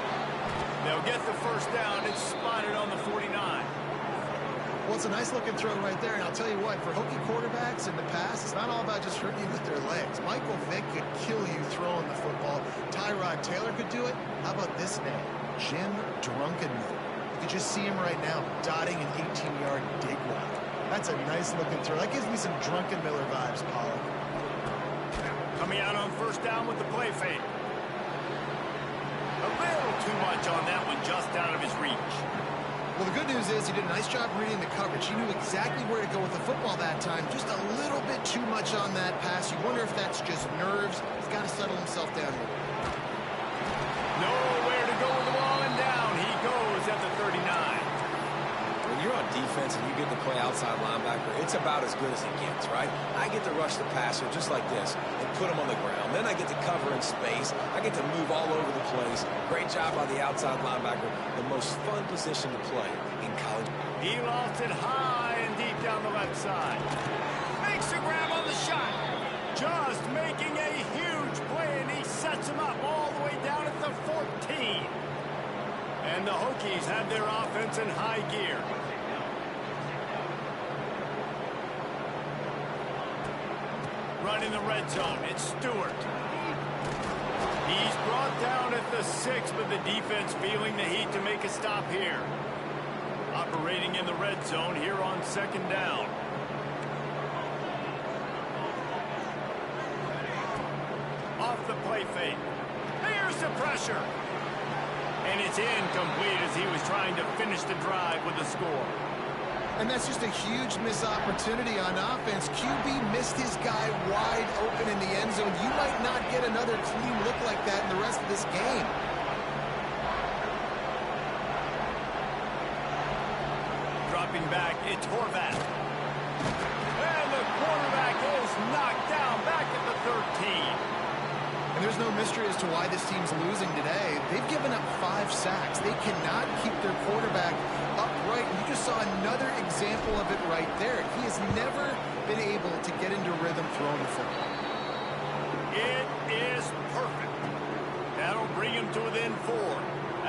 They'll get the first down. It's spotted on the 49. Well, it's a nice-looking throw right there, and I'll tell you what, for Hokie quarterbacks in the past, it's not all about just hurting you with their legs. Michael Vick could kill you throwing the football. Tyrod Taylor could do it. How about this name? Jim Drunkenmiller. You can just see him right now dotting an 18-yard dig route. That's a nice-looking throw. That gives me some Drunkenmiller vibes, Pollard. Coming out on first down with the play fake. A little too much on that one, just out of his reach. Well, the good news is he did a nice job reading the coverage. He knew exactly where to go with the football that time. Just a little bit too much on that pass. You wonder if that's just nerves. He's got to settle himself down here. Nowhere to go with the ball, and down he goes at the 39. When you're on defense and you get to play outside linebacker, it's about as good as it gets, right? I get to rush the passer just like this and put him on the ground. Then I get to cover in space. I get to move all over the place. Great job by the outside linebacker. The most fun position to play in college. He lost it high and deep down the left side. Makes a grab on the shot. Just making a huge play, and he sets him up all the way down at the 14. And the Hokies have their offense in high gear. Run in the red zone. It's Stewart. He's brought down at the 6, but the defense feeling the heat to make a stop here. Operating in the red zone here on second down. Off the play fake. Here's the pressure. And it's incomplete as he was trying to finish the drive with a score. And that's just a huge missed opportunity on offense. QB missed his guy wide open in the end zone. You might not get another clean look like that in the rest of this game. Dropping back, it's Horvath. And the quarterback is knocked down back at the 13. And there's no mystery as to why this team's losing today. They've given up 5 sacks. They cannot keep their quarterback upright. And you just saw another example of it right there. He has never been able to get into rhythm throwing the football. It is perfect. That'll bring him to within 4.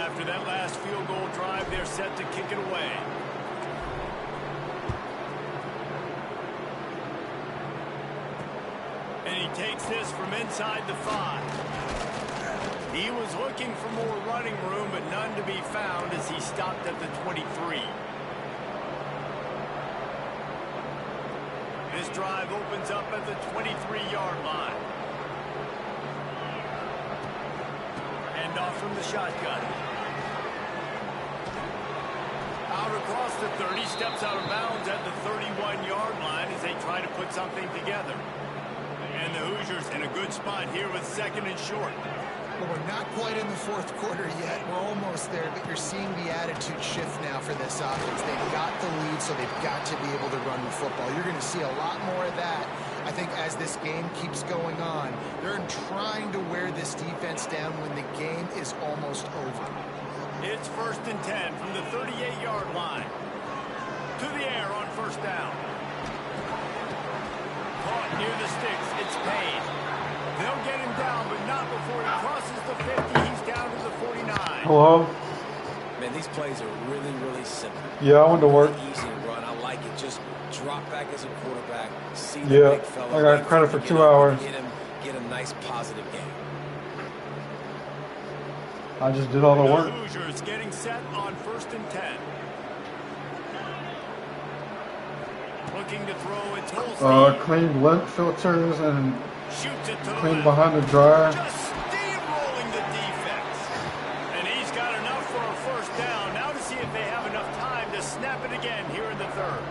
After that last field goal drive, they're set to kick it away. And he takes this from inside the 5. He was looking for more running room, but none to be found as he stopped at the 23. This drive opens up at the 23-yard line. Hand off from the shotgun. Out across the 30, steps out of bounds at the 31-yard line as they try to put something together. And the Hoosiers in a good spot here with second and short. Well, we're not quite in the fourth quarter yet. We're almost there, but you're seeing the attitude shift now for this offense. They've got the lead, so they've got to be able to run the football. You're going to see a lot more of that, I think, as this game keeps going on. They're trying to wear this defense down when the game is almost over. It's 1st and 10 from the 38-yard line. To the air on 1st down. Caught near the sticks. It's Payne. They'll get him down, but not before he crosses the 50. He's down to the 49. Hello? Man, these plays are really, really simple. Yeah, I went to work. Really easy to run. I like it. Just drop back as a quarterback. See the Yeah, big fella. I got credit for 2 hours. Get a nice positive game. I just did all the work. Hoosiers getting set on 1st and 10. Looking to throw it to Clean lint filters and shoots it to the clean left. behind the dryer. Just steamrolling the defense. And he's got enough for a 1st down. Now to see if they have enough time to snap it again here in the 3rd.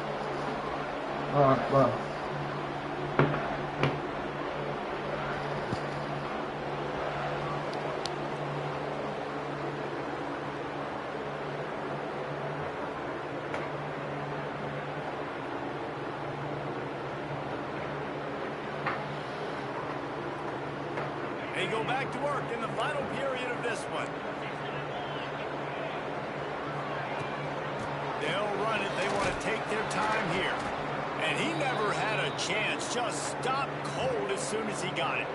All right, bye. They go back to work in the final period of this one. They'll run it. They want to take their time here. And he never had a chance. Just stopped cold as soon as he got it.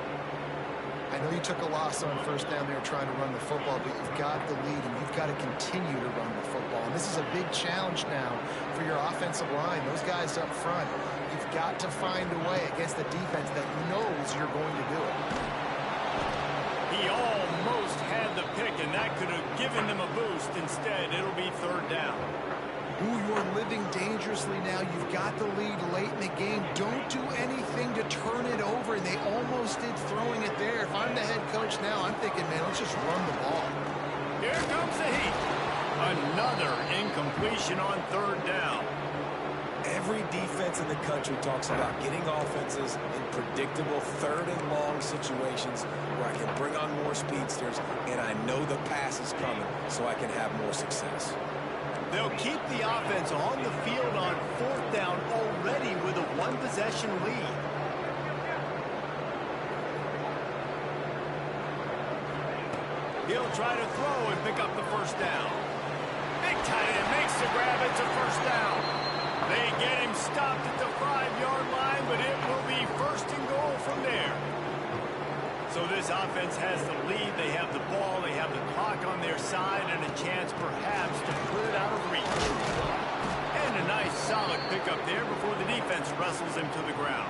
I know you took a loss on 1st down there trying to run the football, but you've got the lead, and you've got to continue to run the football. And this is a big challenge now for your offensive line. Those guys up front, you've got to find a way against the defense that knows you're going to do it. He almost had the pick, and that could have given them a boost. Instead, it'll be 3rd down. Ooh, you're living dangerously now. You've got the lead late in the game. Don't do anything to turn it over, and they almost did throwing it there. If I'm the head coach now, I'm thinking, man, let's just run the ball. Here comes the heat. Another incompletion on 3rd down. Every defense in the country talks about getting offenses in predictable 3rd and long situations where I can bring on more speedsters and I know the pass is coming so I can have more success. They'll keep the offense on the field on 4th down already with a 1-possession lead. He'll try to throw and pick up the 1st down. Big tight end makes the grab. It's a 1st down. They get him stopped at the 5-yard line, but it will be 1st and goal from there. So this offense has the lead. They have the ball. They have the clock on their side and a chance perhaps to put it out of reach. And a nice solid pickup there before the defense wrestles him to the ground.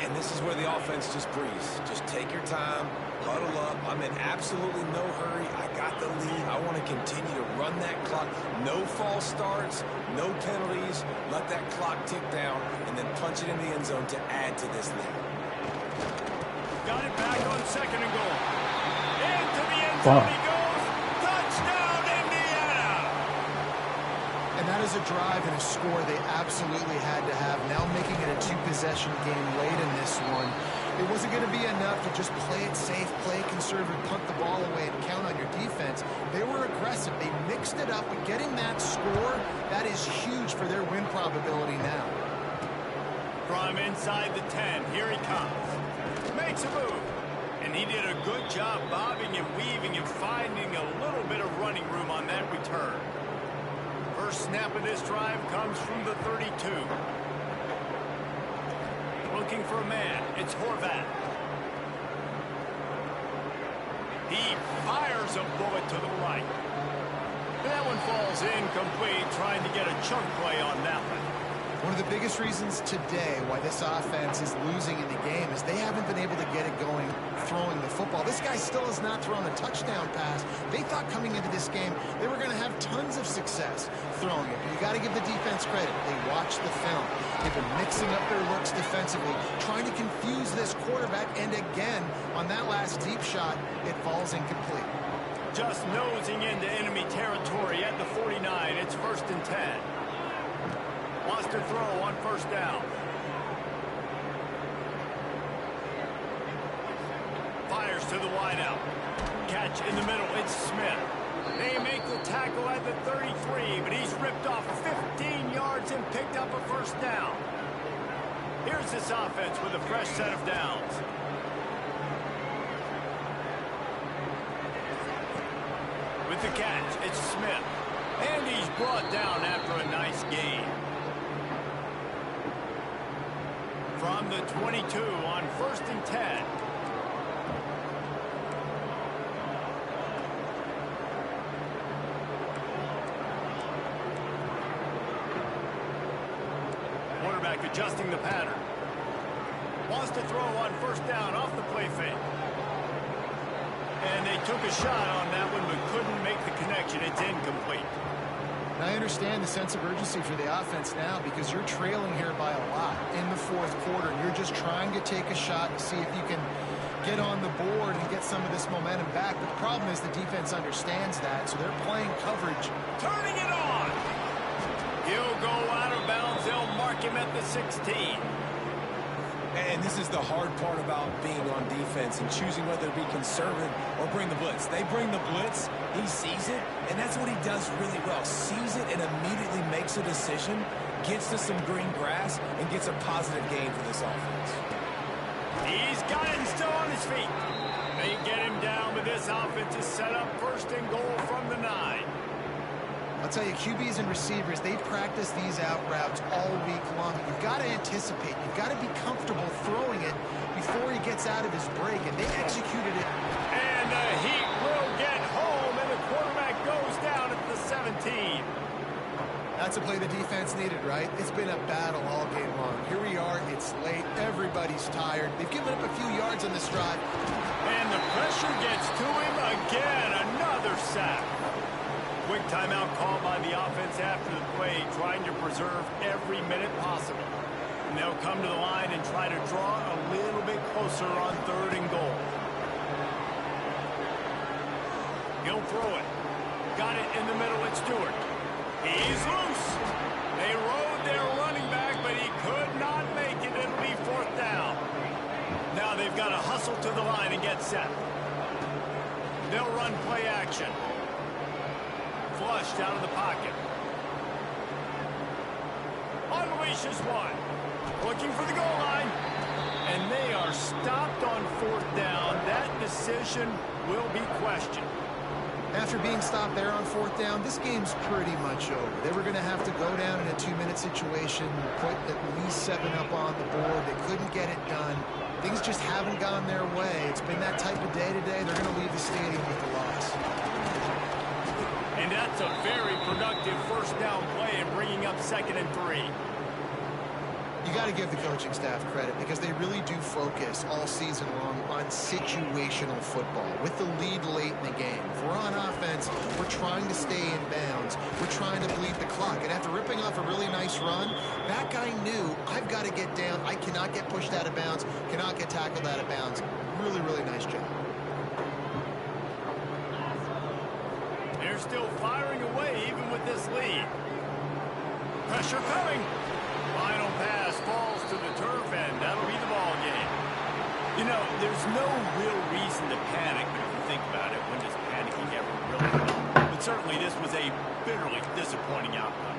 And this is where the offense just breathes. Just take your time, huddle up. I'm in absolutely no hurry. I got the lead. I want to continue to run that clock. No false starts, no penalties. Let that clock tick down and then punch it in the end zone to add to this lead. Got it back on 2nd and goal. Into the end zone he goes. Touchdown, Indiana! And that is a drive and a score they absolutely had to have. Now making it a 2-possession game late in this one. It wasn't going to be enough to just play it safe, play it conservative, punt the ball away, and count on your defense. They were aggressive. They mixed it up. But getting that score, that is huge for their win probability now. From inside the 10, here he comes. Makes a move. And he did a good job bobbing and weaving and finding a little bit of running room on that return. First snap of this drive comes from the 32. Looking for a man. It's Horvath. He fires a bullet to the right. That one falls incomplete, trying to get a chunk play on that one. One of the biggest reasons today why this offense is losing in the game is they haven't been able to get it going throwing the football. This guy still has not thrown a touchdown pass. They thought coming into this game they were going to have tons of success throwing it. But you got to give the defense credit. They watched the film. They've been mixing up their looks defensively, trying to confuse this quarterback. And again, on that last deep shot, it falls incomplete. Just nosing into enemy territory at the 49. It's 1st and 10. Lost to throw on 1st down. Fires to the wideout. Catch in the middle. It's Smith. They make the tackle at the 33, but he's ripped off 15 yards and picked up a first down. Here's this offense with a fresh set of downs. With the catch, it's Smith. And he's brought down after a nice gain. From the 22 on 1st and 10. Quarterback adjusting the pattern. Wants to throw on 1st down off the play fake. And they took a shot on that one but couldn't make the connection. It's incomplete. I understand the sense of urgency for the offense now because you're trailing here by a lot in the 4th quarter. You're just trying to take a shot and see if you can get on the board and get some of this momentum back. But the problem is the defense understands that, so they're playing coverage. Turning it on. He'll go out of bounds. They'll mark him at the 16. And this is the hard part about being on defense and choosing whether to be conservative or bring the blitz. They bring the blitz, he sees it, and that's what he does really well. Sees it and immediately makes a decision, gets to some green grass, and gets a positive gain for this offense. He's got him still on his feet. They get him down, but this offense is set up 1st and goal from the 9. I'll tell you, QBs and receivers, they practice these out routes all week long. You've got to anticipate. You've got to be comfortable throwing it before he gets out of his break, and they executed it. And the Heat will get home, and the quarterback goes down at the 17. That's a play the defense needed, right? It's been a battle all game long. Here we are. It's late. Everybody's tired. They've given up a few yards on this drive. And the pressure gets to him again. Another sack. Quick timeout called by the offense after the play, trying to preserve every minute possible. And they'll come to the line and try to draw a little bit closer on 3rd and goal. He'll throw it. Got it in the middle. It's Stewart. He's loose. They rode their running back, but he could not make it. It'll be 4th down. Now they've got to hustle to the line and get set. They'll run play action. Flushed out of the pocket. Unleashes one. Looking for the goal line. And they are stopped on 4th down. That decision will be questioned. After being stopped there on 4th down, this game's pretty much over. They were going to have to go down in a 2-minute situation, put at least 7 up on the board. They couldn't get it done. Things just haven't gone their way. It's been that type of day today. They're going to leave the stadium with the loss. And that's a very productive 1st down play and bringing up 2nd and 3. You got to give the coaching staff credit because they really do focus all season long on situational football. With the lead late in the game, if we're on offense, we're trying to stay in bounds. We're trying to bleed the clock. And after ripping off a really nice run, that guy knew, I've got to get down. I cannot get pushed out of bounds, cannot get tackled out of bounds. Really, really nice job. They're still firing away even with this lead. Pressure coming. Final pass falls to the turf, and that'll be the ball game. You know, there's no real reason to panic, but if you think about it, when does panicking ever really help? But certainly this was a bitterly disappointing outcome.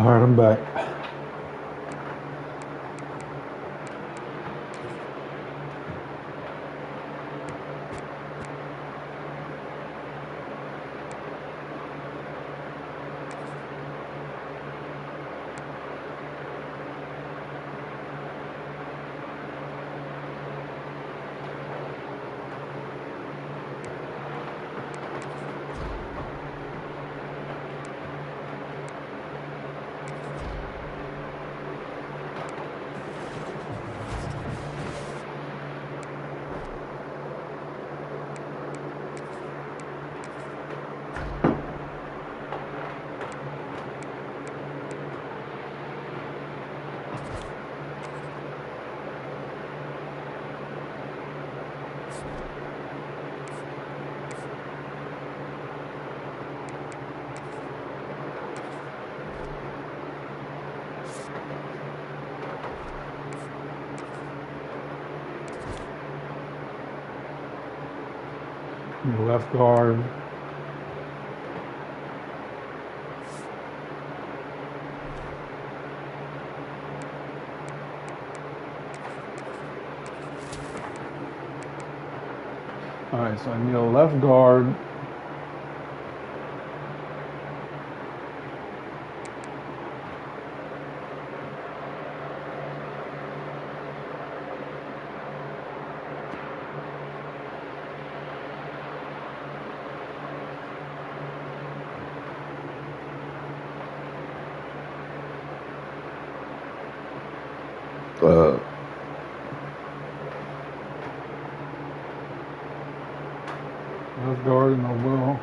Alright, I'm back. Left guard. Alright, so I need a left guard. Left guard and I will.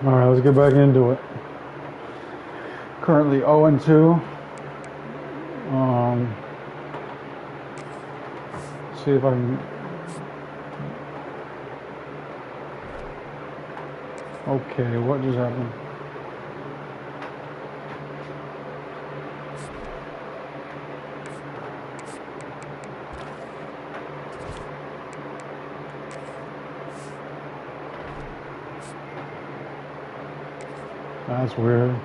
All right, let's get back into it. Currently 0-2. See if I can. Okay, what just happened? That's weird.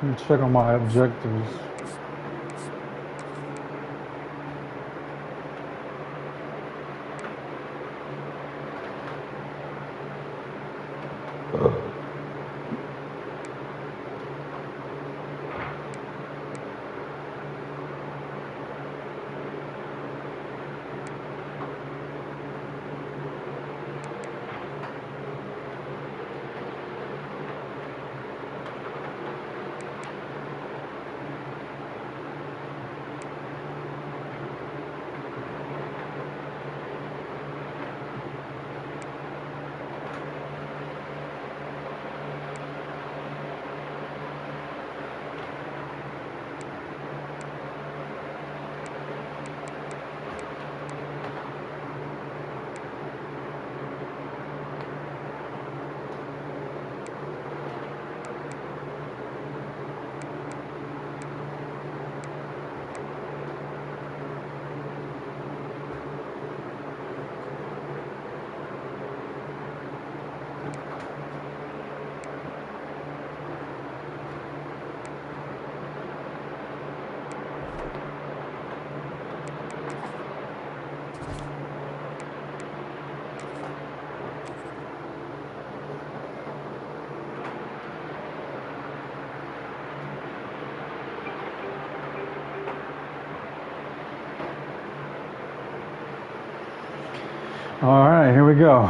Let me check on my objectives. All right, here we go.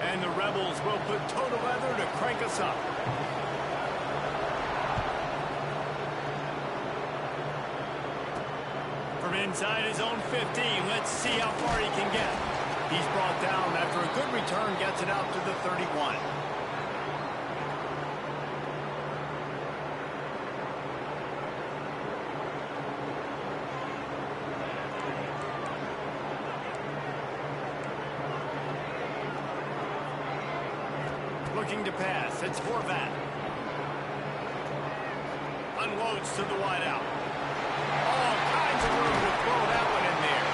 And the Rebels will put total leather to crank us up. From inside his own 15, let's see how far he can get. He's brought down after a good return gets it out to the 31. Looking to pass, it's Horvat. Unloads to the wideout. All kinds of room to throw that one in there.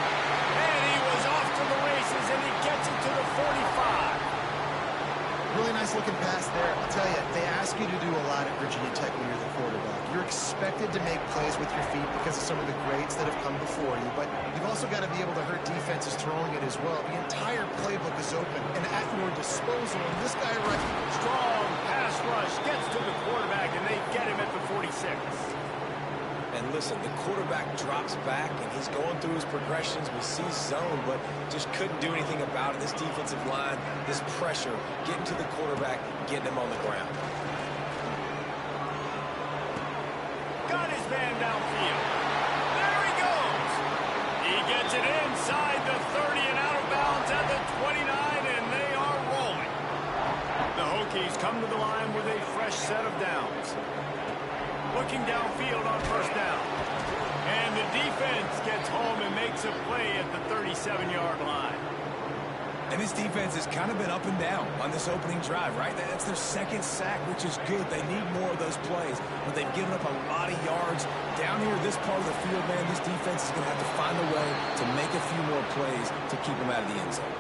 And he was off to the races, and he gets it to the 45. Really nice looking pass there. I'll tell you, they ask you to do a lot at Virginia Tech when you're the quarterback. You're expected to make plays with your feet because of some of the greats that have come before you, but you've also got to be able to hurt defenses throwing it as well. The entire playbook is open and at your disposal, and this guy right Strong pass rush gets to the quarterback, and they get him at the 46. And listen, the quarterback drops back, and he's going through his progressions. We see zone, but just couldn't do anything about it. This defensive line, this pressure, getting to the quarterback, getting him on the ground. Got his man downfield. There he goes. He gets it inside the 30 and out of bounds at the 29, and they are rolling. The Hokies come to the line with a fresh set of downs. Looking downfield on first down. And the defense gets home and makes a play at the 37-yard line. And this defense has kind of been up and down on this opening drive, right? That's their second sack, which is good. They need more of those plays, but they've given up a lot of yards. Down here, this part of the field, man, this defense is going to have to find a way to make a few more plays to keep them out of the end zone.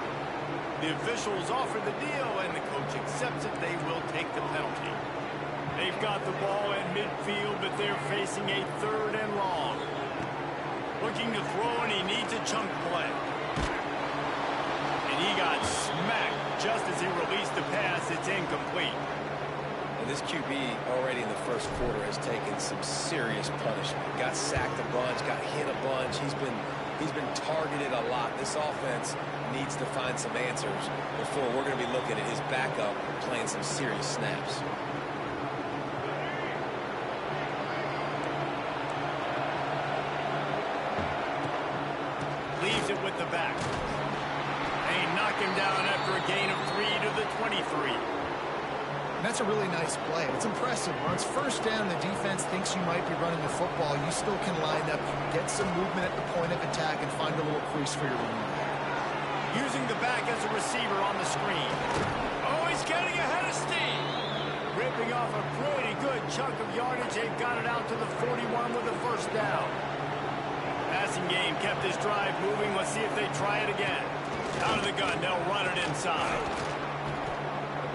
The officials offer the deal, and the coach accepts it. They will take the penalty. They've got the ball at midfield, but they're facing a 3rd and long. Looking to throw, and he needs a chunk play. And he got smacked just as he released the pass. It's incomplete. And this QB already in the first quarter has taken some serious punishment. Got sacked a bunch, got hit a bunch. He's been targeted a lot. This offense needs to find some answers before we're going to be looking at his backup playing some serious snaps. Leaves it with the back. They knock him down after a gain of 3 to the 23. That's a really nice play. It's impressive. When it's first down, the defense thinks you might be running the football. You still can line up, get some movement at the point of attack, and find a little crease for your running back. Using the back as a receiver on the screen. Oh, he's getting ahead of steam. Ripping off a pretty good chunk of yardage. They got it out to the 41 with a first down. Passing game kept this drive moving. Let's see if they try it again. Out of the gun, they'll run it inside.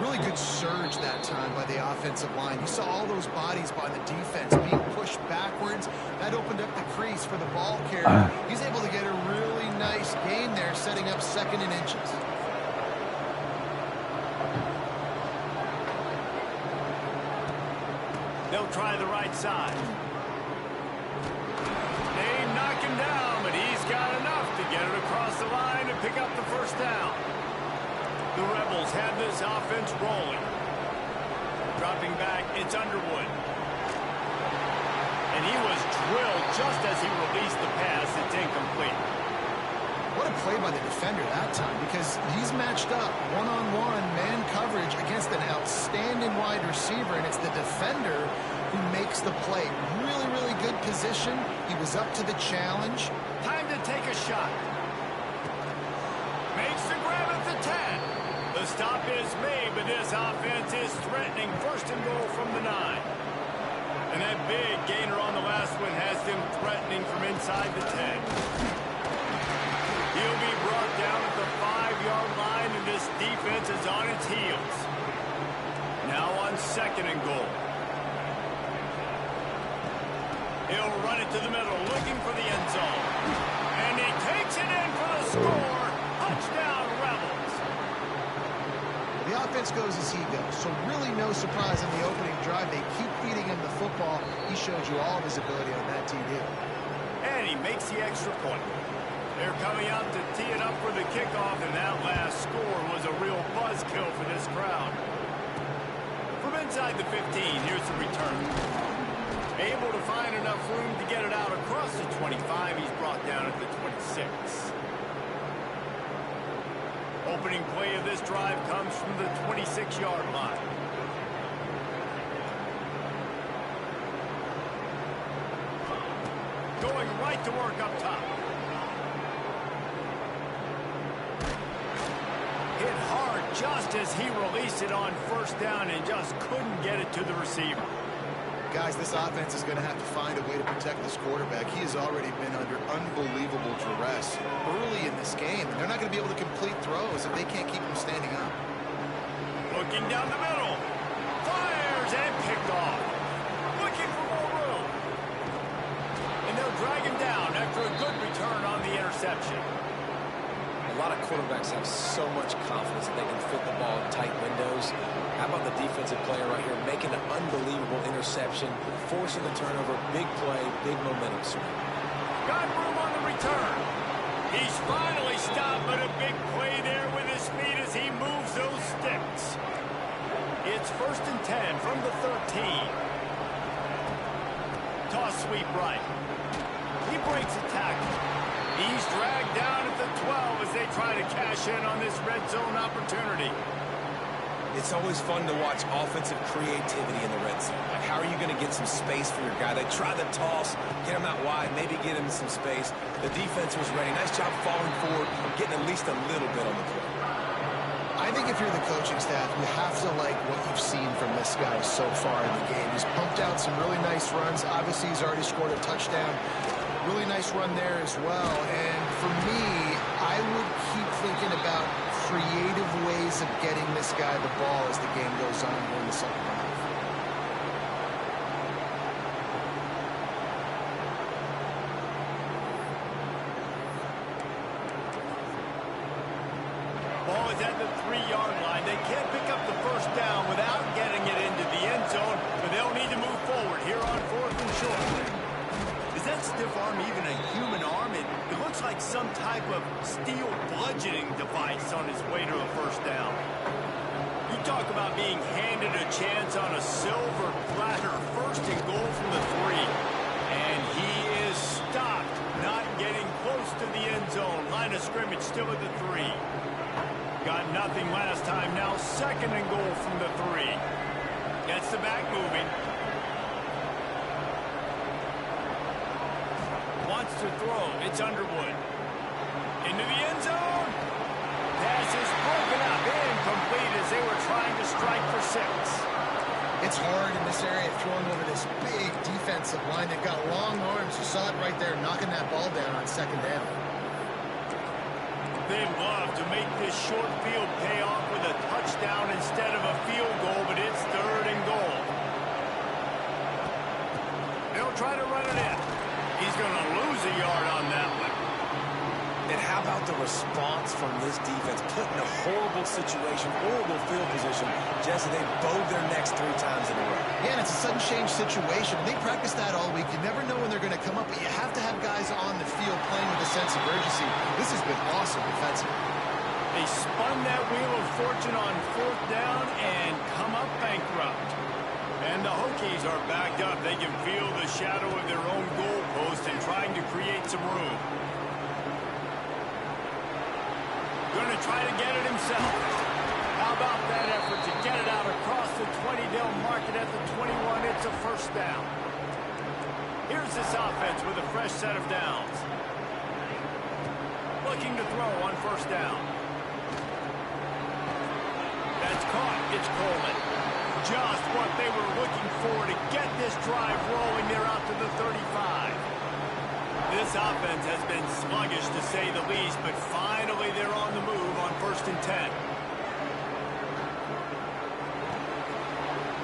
Really good surge that time by the offensive line. You saw all those bodies by the defense being pushed backwards. That opened up the crease for the ball carrier. He's able to get a really nice gain there, setting up 2nd and inches. They'll try the right side. They knock him down, but he's got enough to get it across the line and pick up the first down. The Rebels have this offense rolling. Dropping back, it's Underwood. And he was drilled just as he released the pass. It's incomplete. What a play by the defender that time, because he's matched up one-on-one man coverage against an outstanding wide receiver, and it's the defender who makes the play. Really, really good position. He was up to the challenge. Time to take a shot. Makes the grab at the 10. The stop is made, but this offense is threatening 1st and goal from the 9. And that big gainer on the last one has them threatening from inside the 10. He'll be brought down at the 5-yard line, and this defense is on its heels. Now on 2nd and goal. He'll run it to the middle, looking for the end zone. And he takes it in for the score. Touchdown, Rebels. The offense goes as he goes, so really no surprise on the opening drive. They keep feeding him the football. He showed you all of his ability on that TD. And he makes the extra point. They're coming out to tee it up for the kickoff, and that last score was a real buzzkill for this crowd. From inside the 15, here's the return. Able to find enough room to get it out across the 25. He's brought down at the 26. Opening play of this drive comes from the 26-yard line. Going right to work up top. Hit hard just as he released it on 1st down and just couldn't get it to the receiver. Guys, this offense is going to have to find a way to protect this quarterback. He has already been under unbelievable duress early in this game, and they're not going to be able to complete throws if they can't keep him standing up. Looking down the middle. Fires and picked off. Looking for more room. And they'll drag him down after a good return on the interception. A lot of quarterbacks have so much confidence that they can fit the ball in tight windows. How about the defensive player right here making an unbelievable interception, forcing the turnover, big play, big momentum swing. Got room on the return. He's finally stopped, but a big play there with his feet as he moves those sticks. It's 1st and 10 from the 13. Toss sweep right. He breaks a tackle. He's dragged down at the 12 as they try to cash in on this red zone opportunity. It's always fun to watch offensive creativity in the red zone. Like, how are you going to get some space for your guy? They try the toss, get him out wide, maybe get him some space. The defense was ready. Nice job falling forward, getting at least a little bit on the play. I think if you're the coaching staff, you have to like what you've seen from this guy so far in the game. He's pumped out some really nice runs. Obviously, he's already scored a touchdown. Really nice run there as well. And for me, I would keep thinking about creative ways of getting this guy the ball as the game goes on in the second half. Ball is at the 3-yard line. They can't pick up the first down without getting it into the end zone, but they'll need to move forward here on 4th and short. Is that stiff arm even a human arm? It looks like some type of steel bludgeoning device on his way to a first down. You talk about being handed a chance on a silver platter, 1st and goal from the 3. And he is stopped, not getting close to the end zone. Line of scrimmage still at the 3. Got nothing last time. Now 2nd and goal from the 3. Gets the back moving. Wants to throw. It's Underwood. Into the end zone. Pass is broken up. Incomplete as they were trying to strike for 6. It's hard in this area throwing over this big defensive line. They've got long arms. You saw it right there, knocking that ball down on 2nd down. They'd love to make this short field pay off with a touchdown instead of a field goal, but it's 3rd and goal. They'll try to run it in. He's going to lose a yard on that one. And how about the response from this defense? Put in a horrible situation, horrible field position, just as they bowed their necks 3 times in a row. Yeah, and it's a sudden change situation. They practice that all week. You never know when they're going to come up, but you have to have guys on the field playing with a sense of urgency. This has been awesome defensively. They spun that wheel of fortune on 4th down and come up bankrupt. And the Hokies are backed up. They can feel the shadow of their own goalpost and trying to create some room. Going to try to get it himself. How about that effort to get it out across the 20? They'll mark it at the 21. It's a 1st down. Here's this offense with a fresh set of downs. Looking to throw on 1st down. That's caught. It's Coleman. Just what they were looking for to get this drive rolling. They're out to the 35. This offense has been sluggish, to say the least, but finally they're on the move on 1st and 10.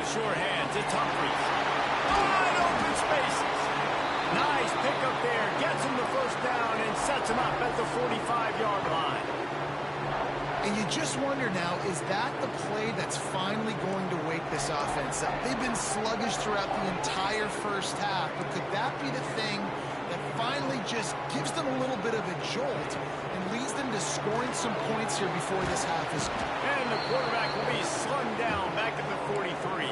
The sure hands, it's Humphries. Wide open spaces. Nice pickup there. Gets him the 1st down and sets him up at the 45-yard line. And you just wonder now, is that the play that's finally going to wake this offense up? They've been sluggish throughout the entire 1st half, but could that be the thing that finally just gives them a little bit of a jolt and leads them to scoring some points here before this half is... And the quarterback will be slung down back at the 43.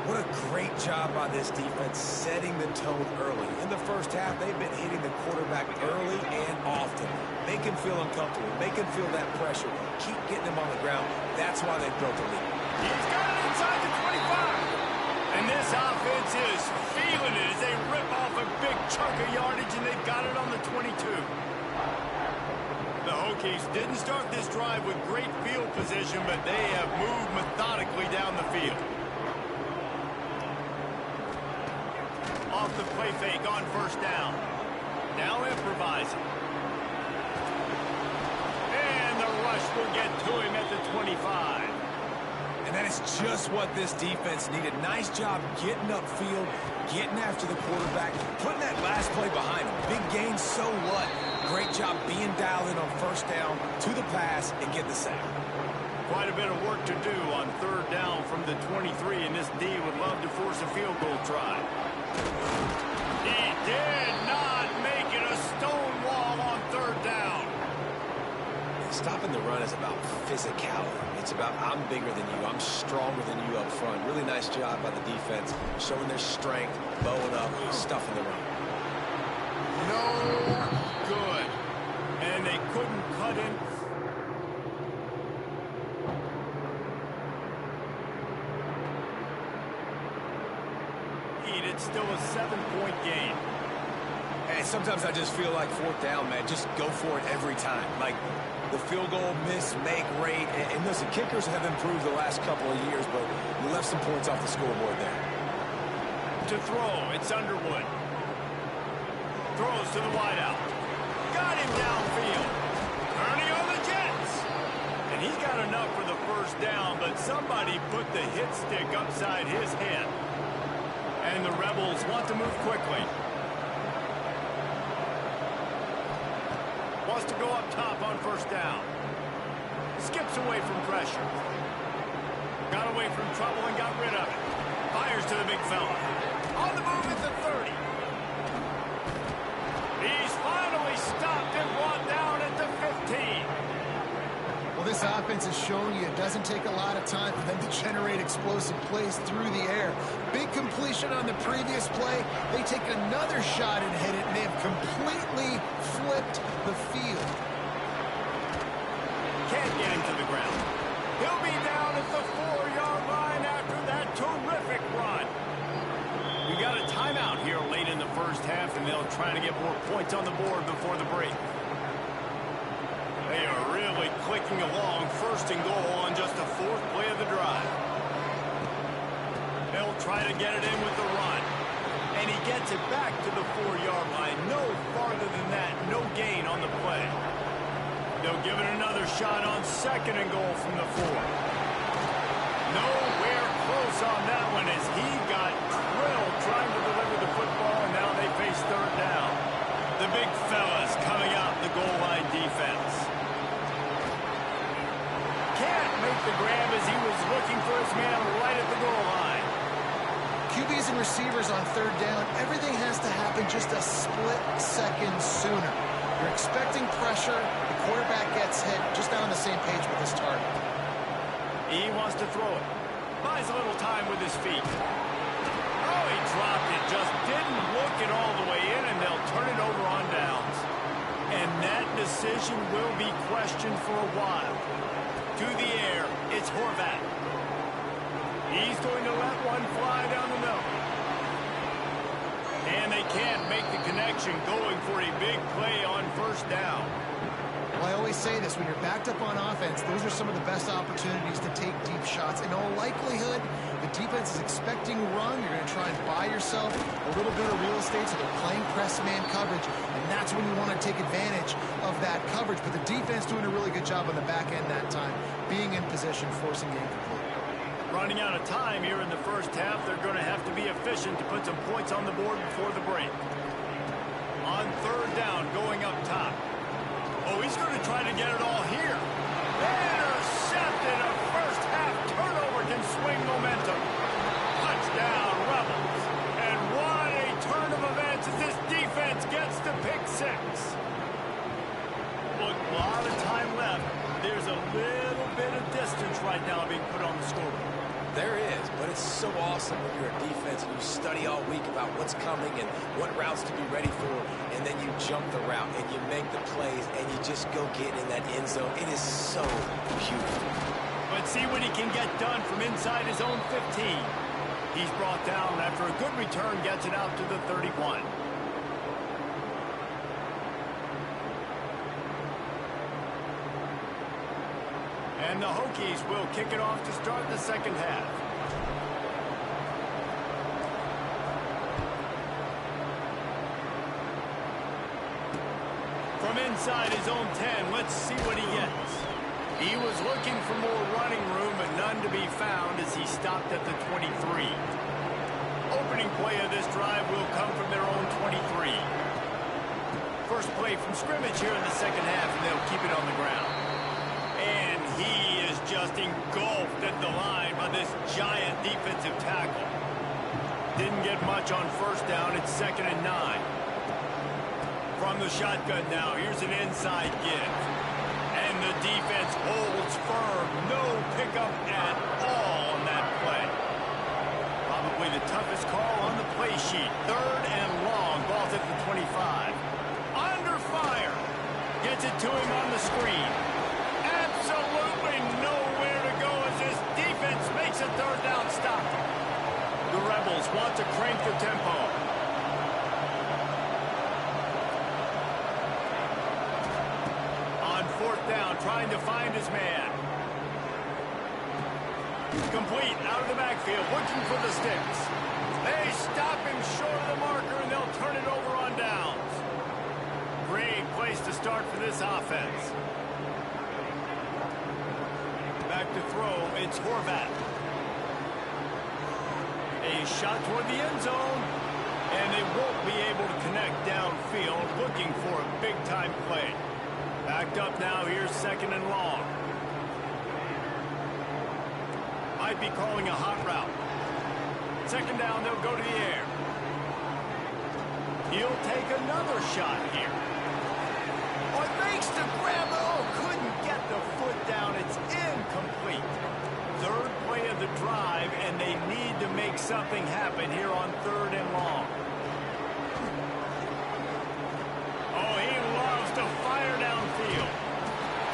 What a great job by this defense setting the tone early. In the 1st half, they've been hitting the quarterback early and often. Make him feel uncomfortable. Make him feel that pressure. Keep getting him on the ground. That's why they broke the lead. He's got it inside the 25. And this offense is feeling it as they rip off a big chunk of yardage, and they've got it on the 22. The Hokies didn't start this drive with great field position, but they have moved methodically down the field. Off the play fake on 1st down. Now improvising. And the rush will get to him at the 25. And that is just what this defense needed. Nice job getting upfield, getting after the quarterback, putting that last play behind him. Big gain, so what? Great job being dialed in on 1st down, to the pass, and get the sack. Quite a bit of work to do on 3rd down from the 23, and this D would love to force a field goal try. He did not make it a stone wall on 3rd down. Stopping the run is about physicality. It's about I'm bigger than you. I'm stronger than you up front. Really nice job by the defense, showing their strength, bowing up, stuffing the run. No good. And they couldn't cut in. It's still a 7-point game. And Sometimes I just feel like fourth down, man. Just go for it every time. Like the field goal miss, make rate. And listen, kickers have improved the last couple of years, but we left some points off the scoreboard there. To throw, it's Underwood. Throws to the wideout. Got him downfield. Turning on the Jets. And he's got enough for the first down, but somebody put the hit stick upside his head. And the Rebels want to move quickly. Wants to go up top on first down. Skips away from pressure. Got away from trouble and got rid of it. Fires to the big fella. On the move at the 30. He's finally stopped and brought down at the 15. Well, this offense has shown you it doesn't take a lot of time for them to generate explosive plays through the air. Big completion on the previous play. They take another shot and hit it, and they have completely flipped the field. Can't get him to the ground. He'll be down at the 4-yard line after that terrific run. We got a timeout here late in the first half, and they'll try to get more points on the board before the break. They are really clicking along, first and goal on just the fourth play of the drive. They'll try to get it in with the run. And he gets it back to the 4-yard line. No farther than that, no gain on the play. They'll give it another shot on second and goal from the 4. Nowhere close on that one as he got drilled trying to deliver the football, and now they face third down. The big fellas coming out the goal line defense. Can't make the grab as he was looking for his man right at the goal line. QBs and receivers on third down, everything has to happen just a split second sooner. You're expecting pressure, the quarterback gets hit, just not on the same page with his target. He wants to throw it. Buys a little time with his feet. Oh, he dropped it. Just didn't look it all the way in, and they'll turn it over on downs. And that decision will be questioned for a while. To the air, it's Horvat. He's going to let one fly down the middle. And they can't make the connection, going for a big play on first down. Well, I always say this, when you're backed up on offense, those are some of the best opportunities to take deep shots. In all likelihood, the defense is expecting run. You're going to try and buy yourself a little bit of real estate, so they're playing press man coverage, and that's when you want to take advantage of that coverage. But the defense doing a really good job on the back end that time, being in position, forcing the incomplete. Running out of time here in the first half, they're going to have to be efficient to put some points on the board before the break. On third down, going up top. Oh, he's going to try to get it all here. Intercepted. A first half turnover can swing momentum. Touchdown, Rebels. And what a turn of events as this defense gets the pick six. Look, a lot of time left. There's a little bit of distance right now being put on the scoreboard. There is, but it's so awesome when you're a defense and you study all week about what's coming and what routes to be ready for, and then you jump the route and you make the plays and you just go get in that end zone. It is so beautiful. Let's see what he can get done from inside his own 15. He's brought down after a good return, gets it out to the 31. And the Hokies will kick it off to start the second half. From inside his own 10, let's see what he gets. He was looking for more running room, but none to be found as he stopped at the 23. Opening play of this drive will come from their own 23. First play from scrimmage here in the second half, and they'll keep it on the ground. And he is just engulfed at the line by this giant defensive tackle. Didn't get much on first down. It's 2nd and 9. From the shotgun now, here's an inside give. And the defense holds firm. No pickup at all on that play. Probably the toughest call on the play sheet. 3rd and long. Ball's at the 25. Under fire. Gets it to him on the screen. Absolutely nowhere to go as this defense makes a 3rd down stop. The Rebels want to crank the tempo. down, trying to find his man. Complete, out of the backfield, looking for the sticks. They stop him short of the marker, and they'll turn it over on downs. Great place to start for this offense. Back to throw, it's Horvat. A shot toward the end zone, and they won't be able to connect downfield, looking for a big-time play. Backed up now, here's 2nd and long. Might be calling a hot route. 2nd down, they'll go to the air. He'll take another shot here. Oh, makes the grab. Oh, couldn't get the foot down. It's incomplete. 3rd play of the drive, and they need to make something happen here on 3rd and long. Oh, he loves to fire downfield.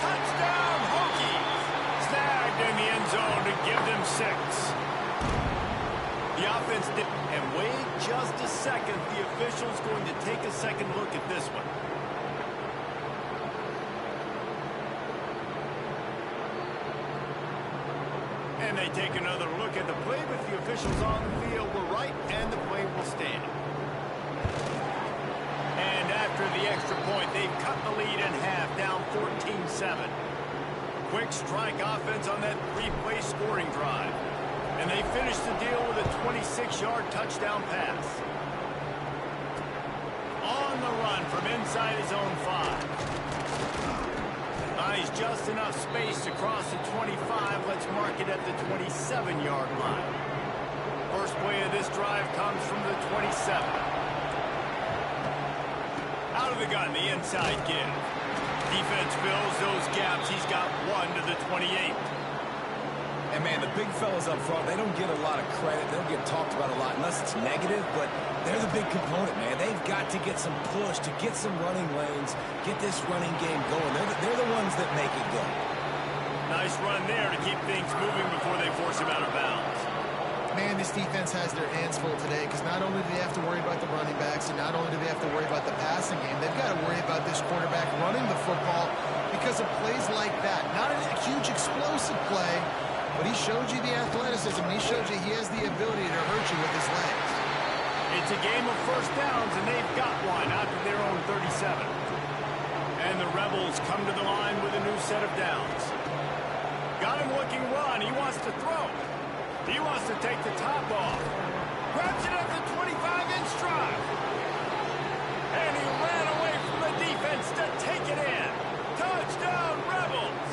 Touchdown, Hokies! Snagged in the end zone to give them 6. The offense did, and wait just a second. The official's going to take a second look at this one. And they take another look at the play, but the officials on the field were right, and the play will stand. And after the extra point, they've cut the lead in half, down 14-7. Quick strike offense on that 3-play scoring drive. And they finish the deal with a 26-yard touchdown pass. On the run from inside his own 5. Nice, just enough space to cross the 25. Let's mark it at the 27-yard line. First play of this drive comes from the 27. Out of the gun, the inside give. Defense fills those gaps. He's got 1 to the 28. And, man, the big fellas up front, they don't get a lot of credit. They don't get talked about a lot unless it's negative, but they're the big component, man. They've got to get some push, to get some running lanes, get this running game going. They're the ones that make it go. Nice run there to keep things moving before they force him out of bounds. Man, this defense has their hands full today because not only do they have to worry about the running backs and not only do they have to worry about the passing game, they've got to worry about this quarterback running the football because of plays like that. Not a huge explosive play, but he showed you the athleticism. He showed you he has the ability to hurt you with his legs. It's a game of first downs, and they've got one out to their own 37. And the Rebels come to the line with a new set of downs. Got him looking run. He wants to throw. He wants to take the top off. Grabs it at the 25-inch drive. And he ran away from the defense to take it in. Touchdown, Rebels!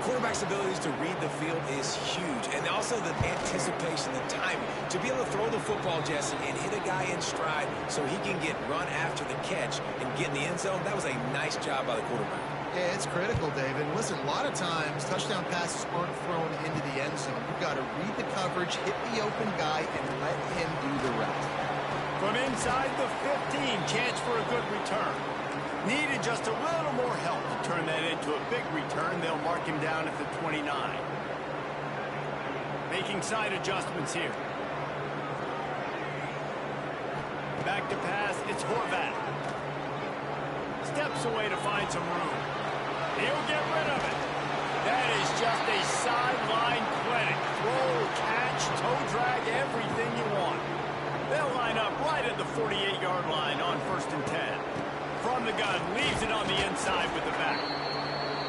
Quarterback's abilities to read the field is huge, and also the anticipation, the timing. To be able to throw the football, Jesse, and hit a guy in stride so he can get run after the catch and get in the end zone, that was a nice job by the quarterback. Yeah, it's critical, David. Listen, a lot of times, touchdown passes aren't thrown into the end zone. You've got to read the coverage, hit the open guy, and let him do the rest. From inside the 15, chance for a good return. Needed just a little more help to turn that into a big return. They'll mark him down at the 29. Making side adjustments here. Back to pass, it's Horvat. Steps away to find some room. He'll get rid of it. That is just a sideline clinic. Throw, catch, toe drag, everything you want. They'll line up right at the 48-yard line on 1st and 10. From the gun, leaves it on the inside with the back.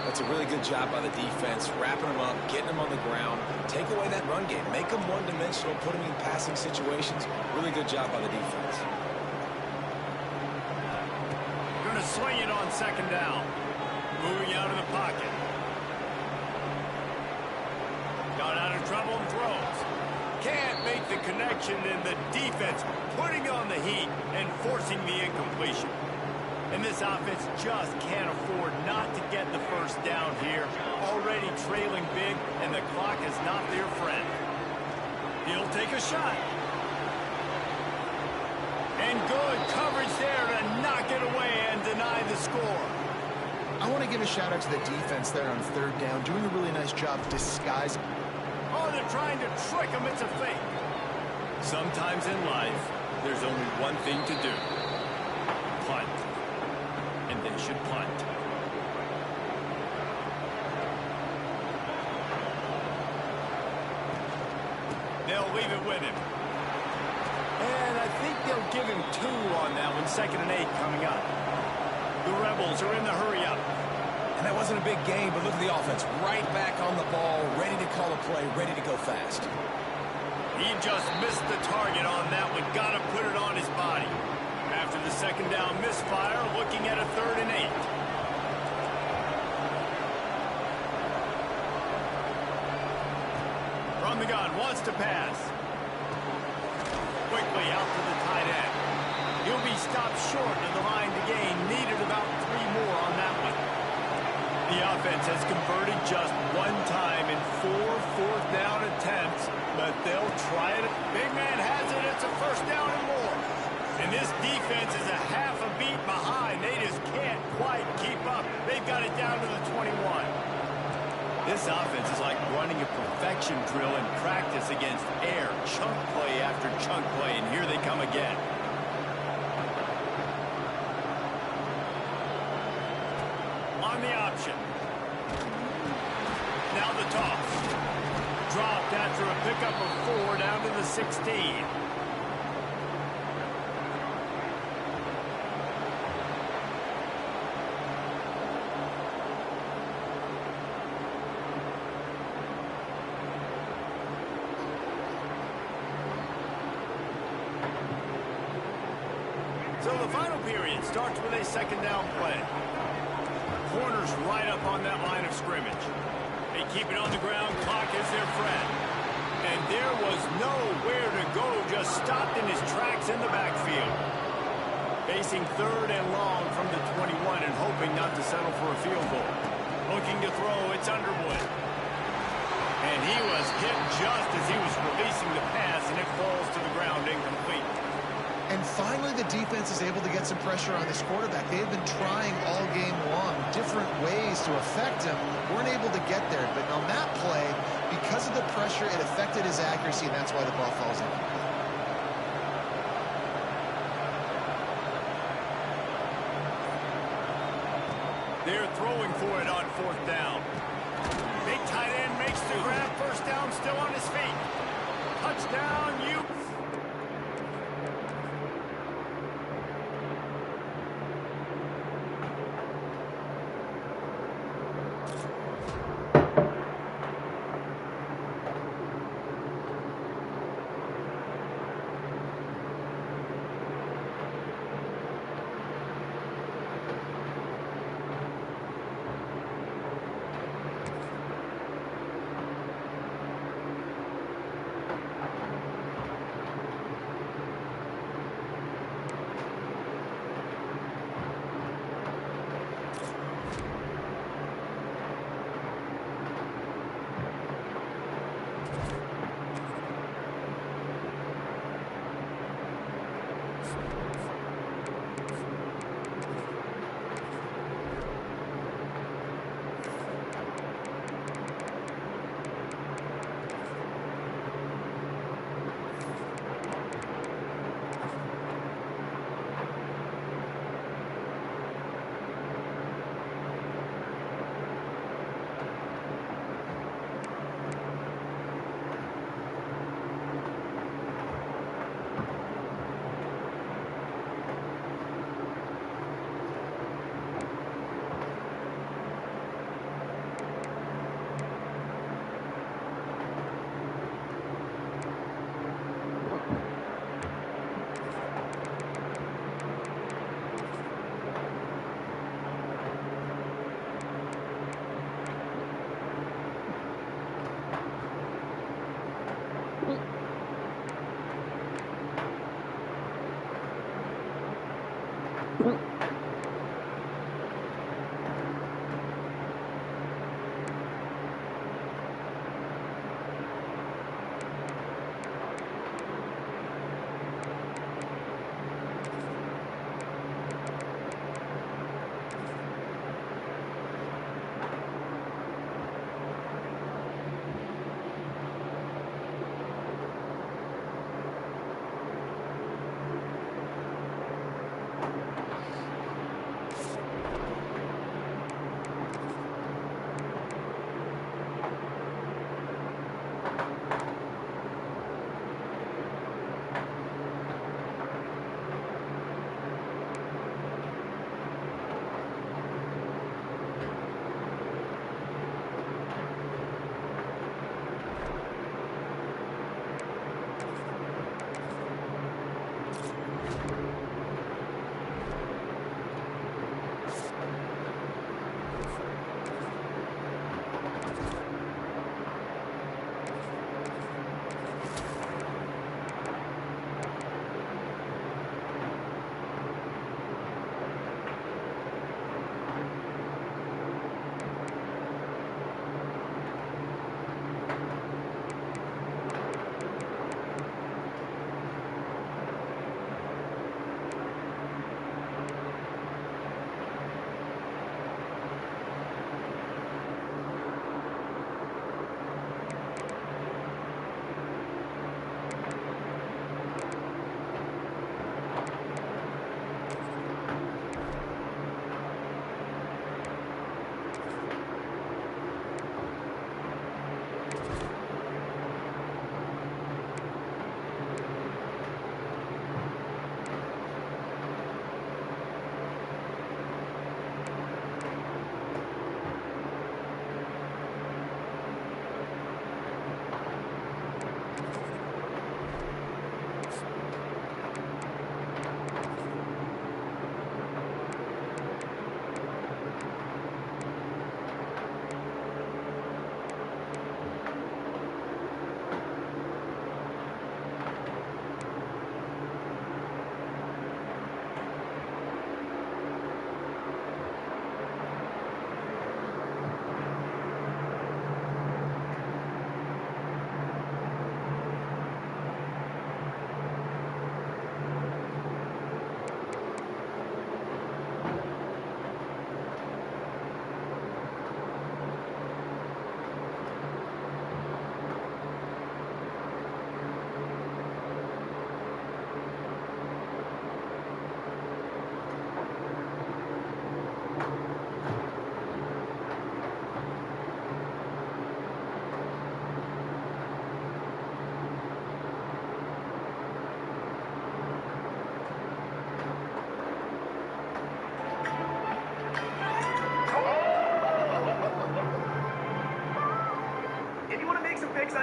That's a really good job by the defense, wrapping them up, getting them on the ground, take away that run game, make them one-dimensional, put them in passing situations. Really good job by the defense. Going to swing it on 2nd down. Moving out of the pocket. Got out of trouble and throws. Can't make the connection, and the defense putting on the heat and forcing the incompletion. And this offense just can't afford not to get the first down here. Already trailing big, and the clock is not their friend. He'll take a shot. And good coverage there to knock it away and deny the score. I want to give a shout-out to the defense there on 3rd down, doing a really nice job disguising. Oh, they're trying to trick him. It's a fake. Sometimes in life, there's only one thing to do. Punt. And they should punt. They'll leave it with him. And I think they'll give him 2 on that one. 2nd and 8 coming up. The Rebels are in the hurry up. And that wasn't a big game, but look at the offense. Right back on the ball, ready to call a play, ready to go fast. He just missed the target on that one. Got to put it on his body. After the 2nd down misfire, looking at a 3rd and 8. From the gun, wants to pass. Quickly out to the tight end. He'll be stopped short of the line to gain. Needed about 3 more on that one. The offense has converted just 1 time in 4 4th down attempts, but they'll try it. Big man has it. It's a 1st down and more. And this defense is a half a beat behind. They just can't quite keep up. They've got it down to the 21. This offense is like running a perfection drill in practice against air. Chunk play after chunk play, and here they come again. On the option. Now the toss. Dropped after a pickup of 4 down to the 16. So the final period starts with a 2nd down play. Corners right up on that line of scrimmage. They keep it on the ground. Clock is their friend. And there was nowhere to go. Just stopped in his tracks in the backfield. Facing 3rd and long from the 21 and hoping not to settle for a field goal. Looking to throw, it's Underwood. And he was hit just as he was releasing the pass, and it falls to the ground incomplete. And finally, the defense is able to get some pressure on this quarterback. They have been trying all game long different ways to affect him. Weren't able to get there. But on that play, because of the pressure, it affected his accuracy, and that's why the ball falls in. They're throwing for it on 4th down. Big tight end makes the grab. 1st down, still on his feet. Touchdown, you.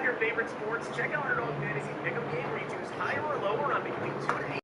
your favorite sports, check out our own fantasy pick'em game where you choose higher or lower on between 2 to 8.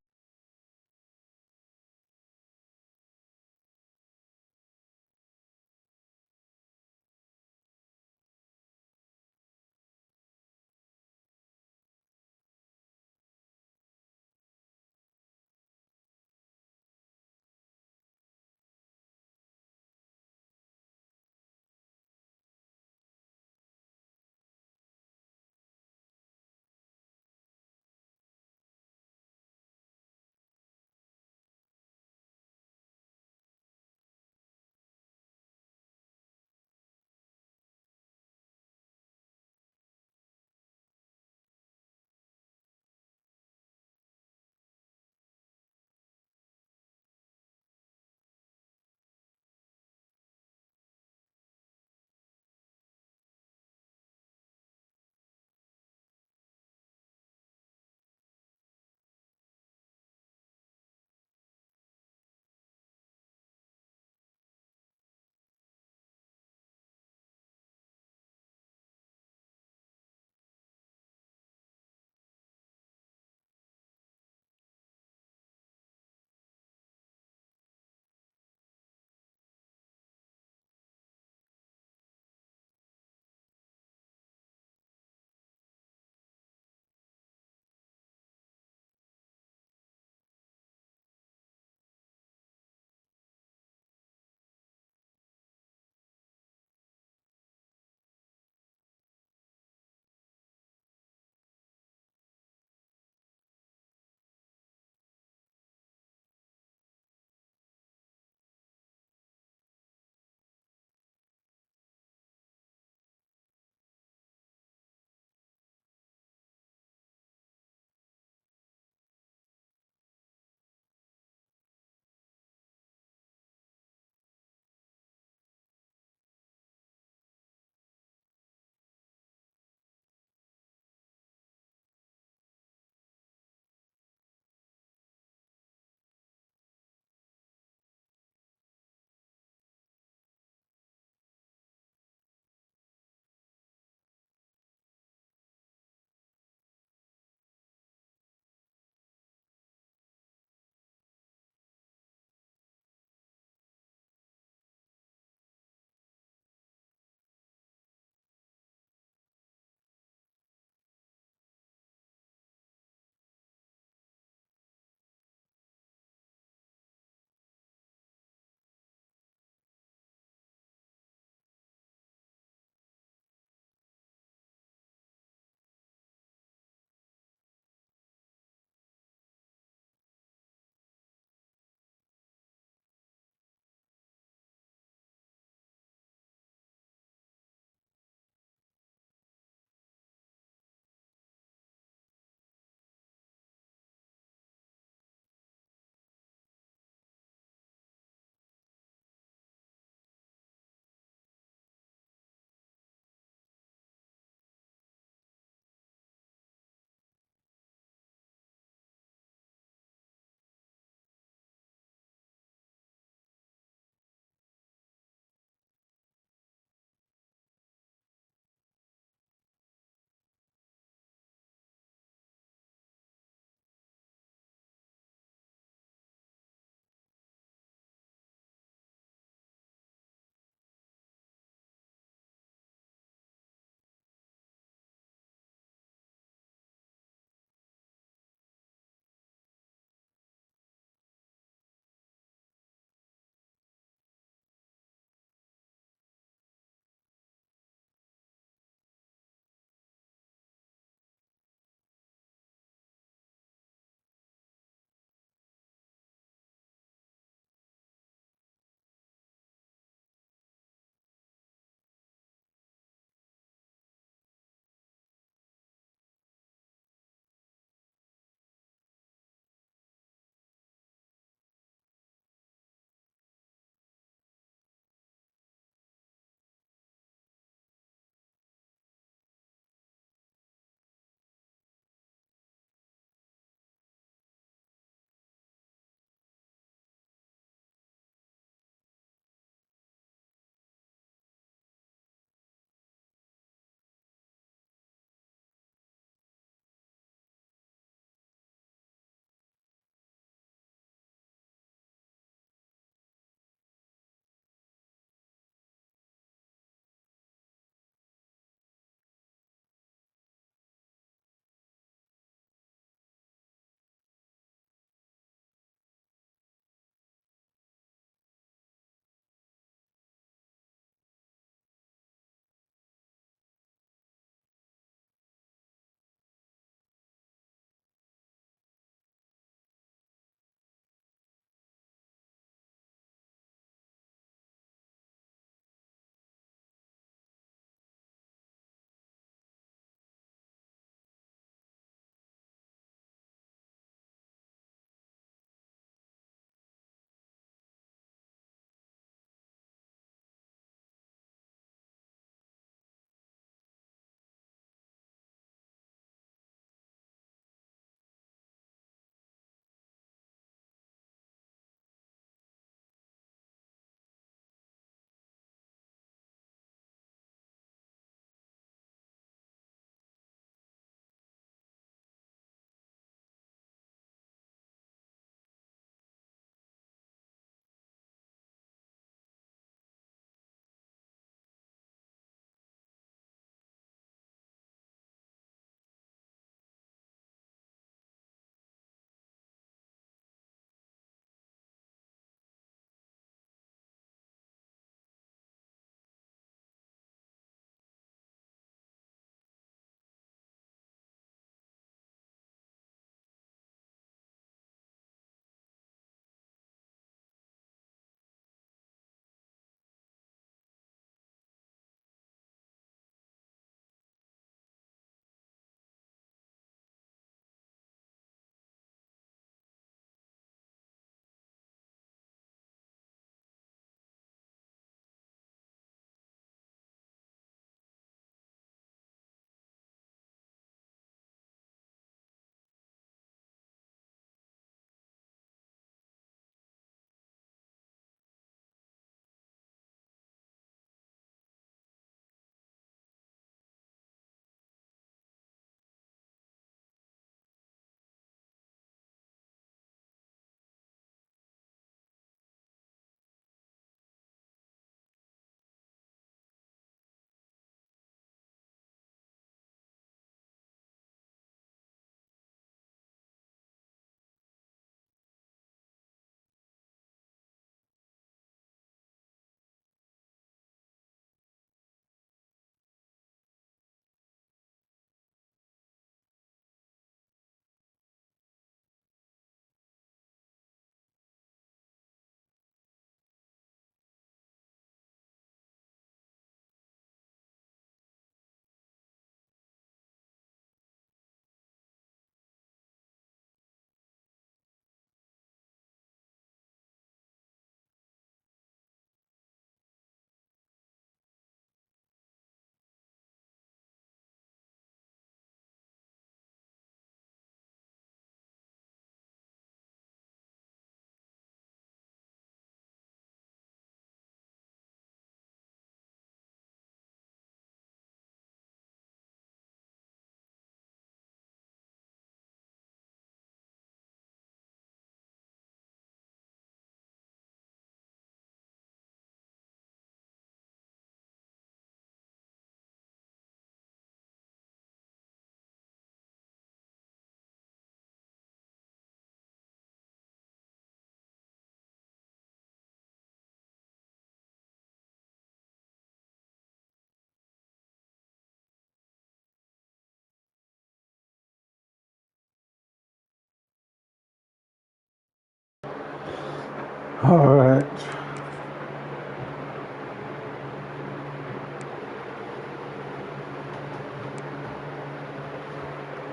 All right.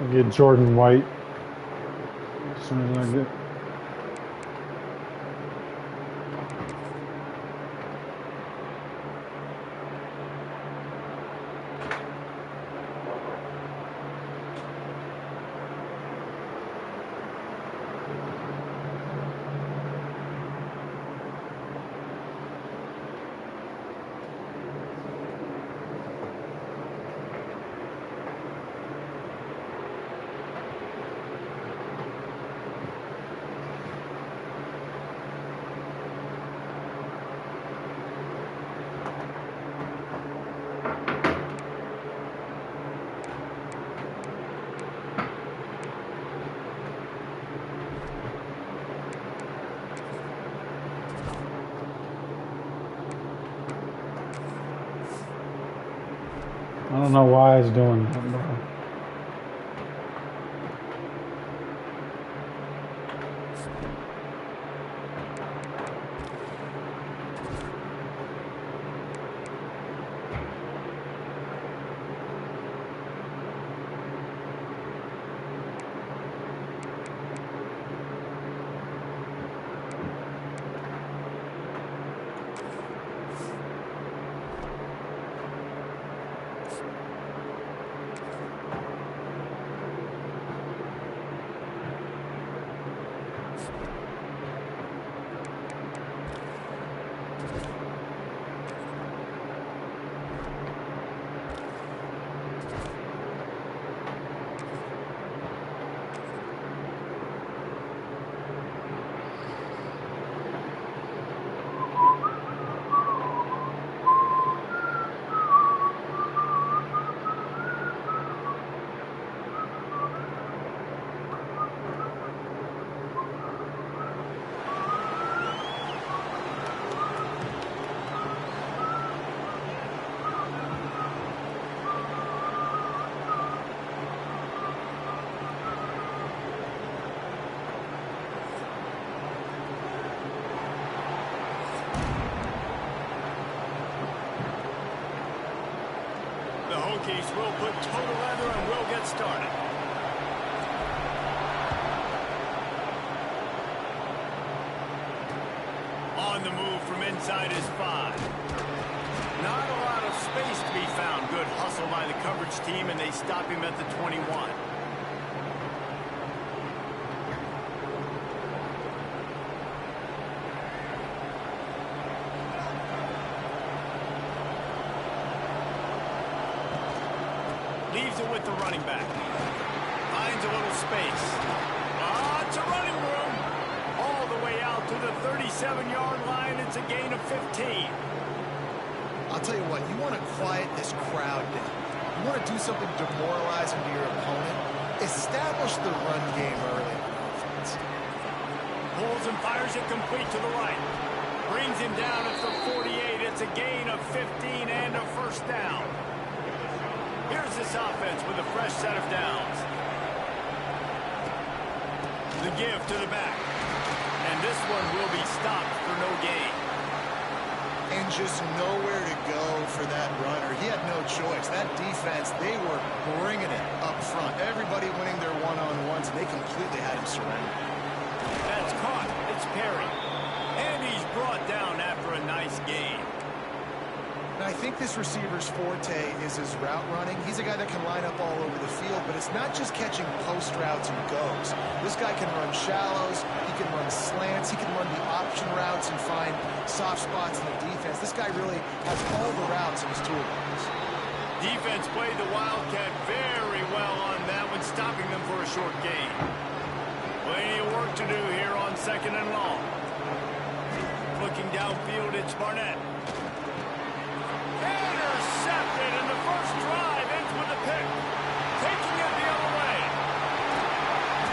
I'll get Jordan White as soon as I get. I don't know why it's doing that, bro. The Hokies will put total leather and will get started. On the move from inside his 5. Not a lot of space to be found. Good hustle by the coverage team, and they stop him at the 21. Leaves it with the running back. Finds a little space. It's a running room. All the way out to the 37-yard line. It's a gain of 15. I'll tell you what, you want to quiet this crowd down. You want to do something demoralizing to your opponent. Establish the run game early on offense. Pulls and fires it complete to the right. Brings him down at the 48. It's a gain of 15 and a first down. Here's this offense with a fresh set of downs. The give to the back. And this one will be stopped for no gain. And just nowhere to go for that runner. He had no choice. That defense, they were bringing it up front. Everybody winning their one-on-ones, and they completely had him surrendered. That's caught. It's Perry. And he's brought down after a nice gain. And I think this receiver's forte is his route running. He's a guy that can line up all over the field, but it's not just catching post routes and goes. This guy can run shallows, he can run slants, he can run the option routes and find soft spots in the defense. This guy really has all the routes in his toolbox. Defense played the Wildcat very well on that one, stopping them for a short gain. Plenty of work to do here on 2nd and long. Looking downfield, it's Barnett. Intercepted, and the first drive ends with a pick. Taking it the other way.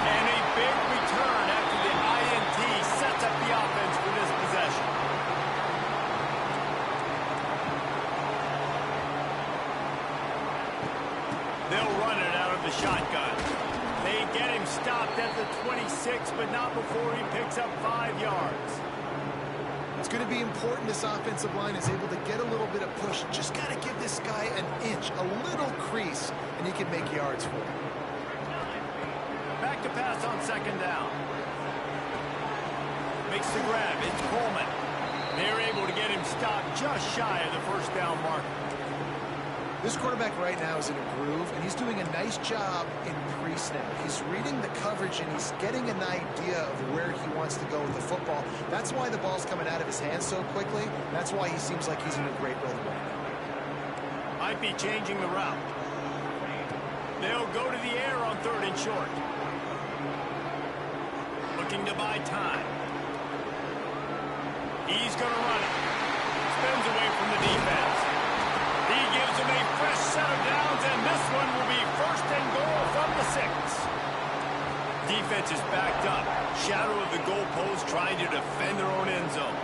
And a big return after the INT sets up the offense for this possession. They'll run it out of the shotgun. They get him stopped at the 26, but not before he picks up 5 yards. It's going to be important this offensive line is able to get a little bit of push. Just got to give this guy an inch, a little crease, and he can make yards for it. Back to pass on second down. Makes the grab. It's Coleman. They're able to get him stopped just shy of the first down mark. This quarterback right now is in a groove, and he's doing a nice job in pre-snap. He's reading the coverage, and he's getting an idea of where he wants to go with the football. That's why the ball's coming out of his hands so quickly. That's why he seems like he's in a great rhythm right now. Might be changing the route. They'll go to the air on third and short. Looking to buy time. He's going to run it. Spins away from the defense. He gives them a fresh set of downs, and this one will be first and goal from the 6. Defense is backed up. Shadow of the goalpost trying to defend their own end zone.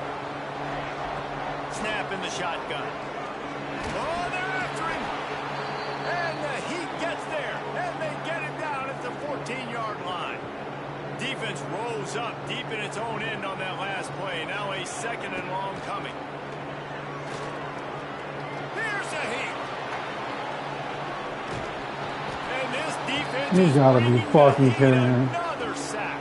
Snap in the shotgun. Oh, they're after him. And he gets there, and they get him down at the 14-yard line. Defense rolls up deep in its own end on that last play. Now a second and long coming. You gotta be fucking kidding me. Another sack.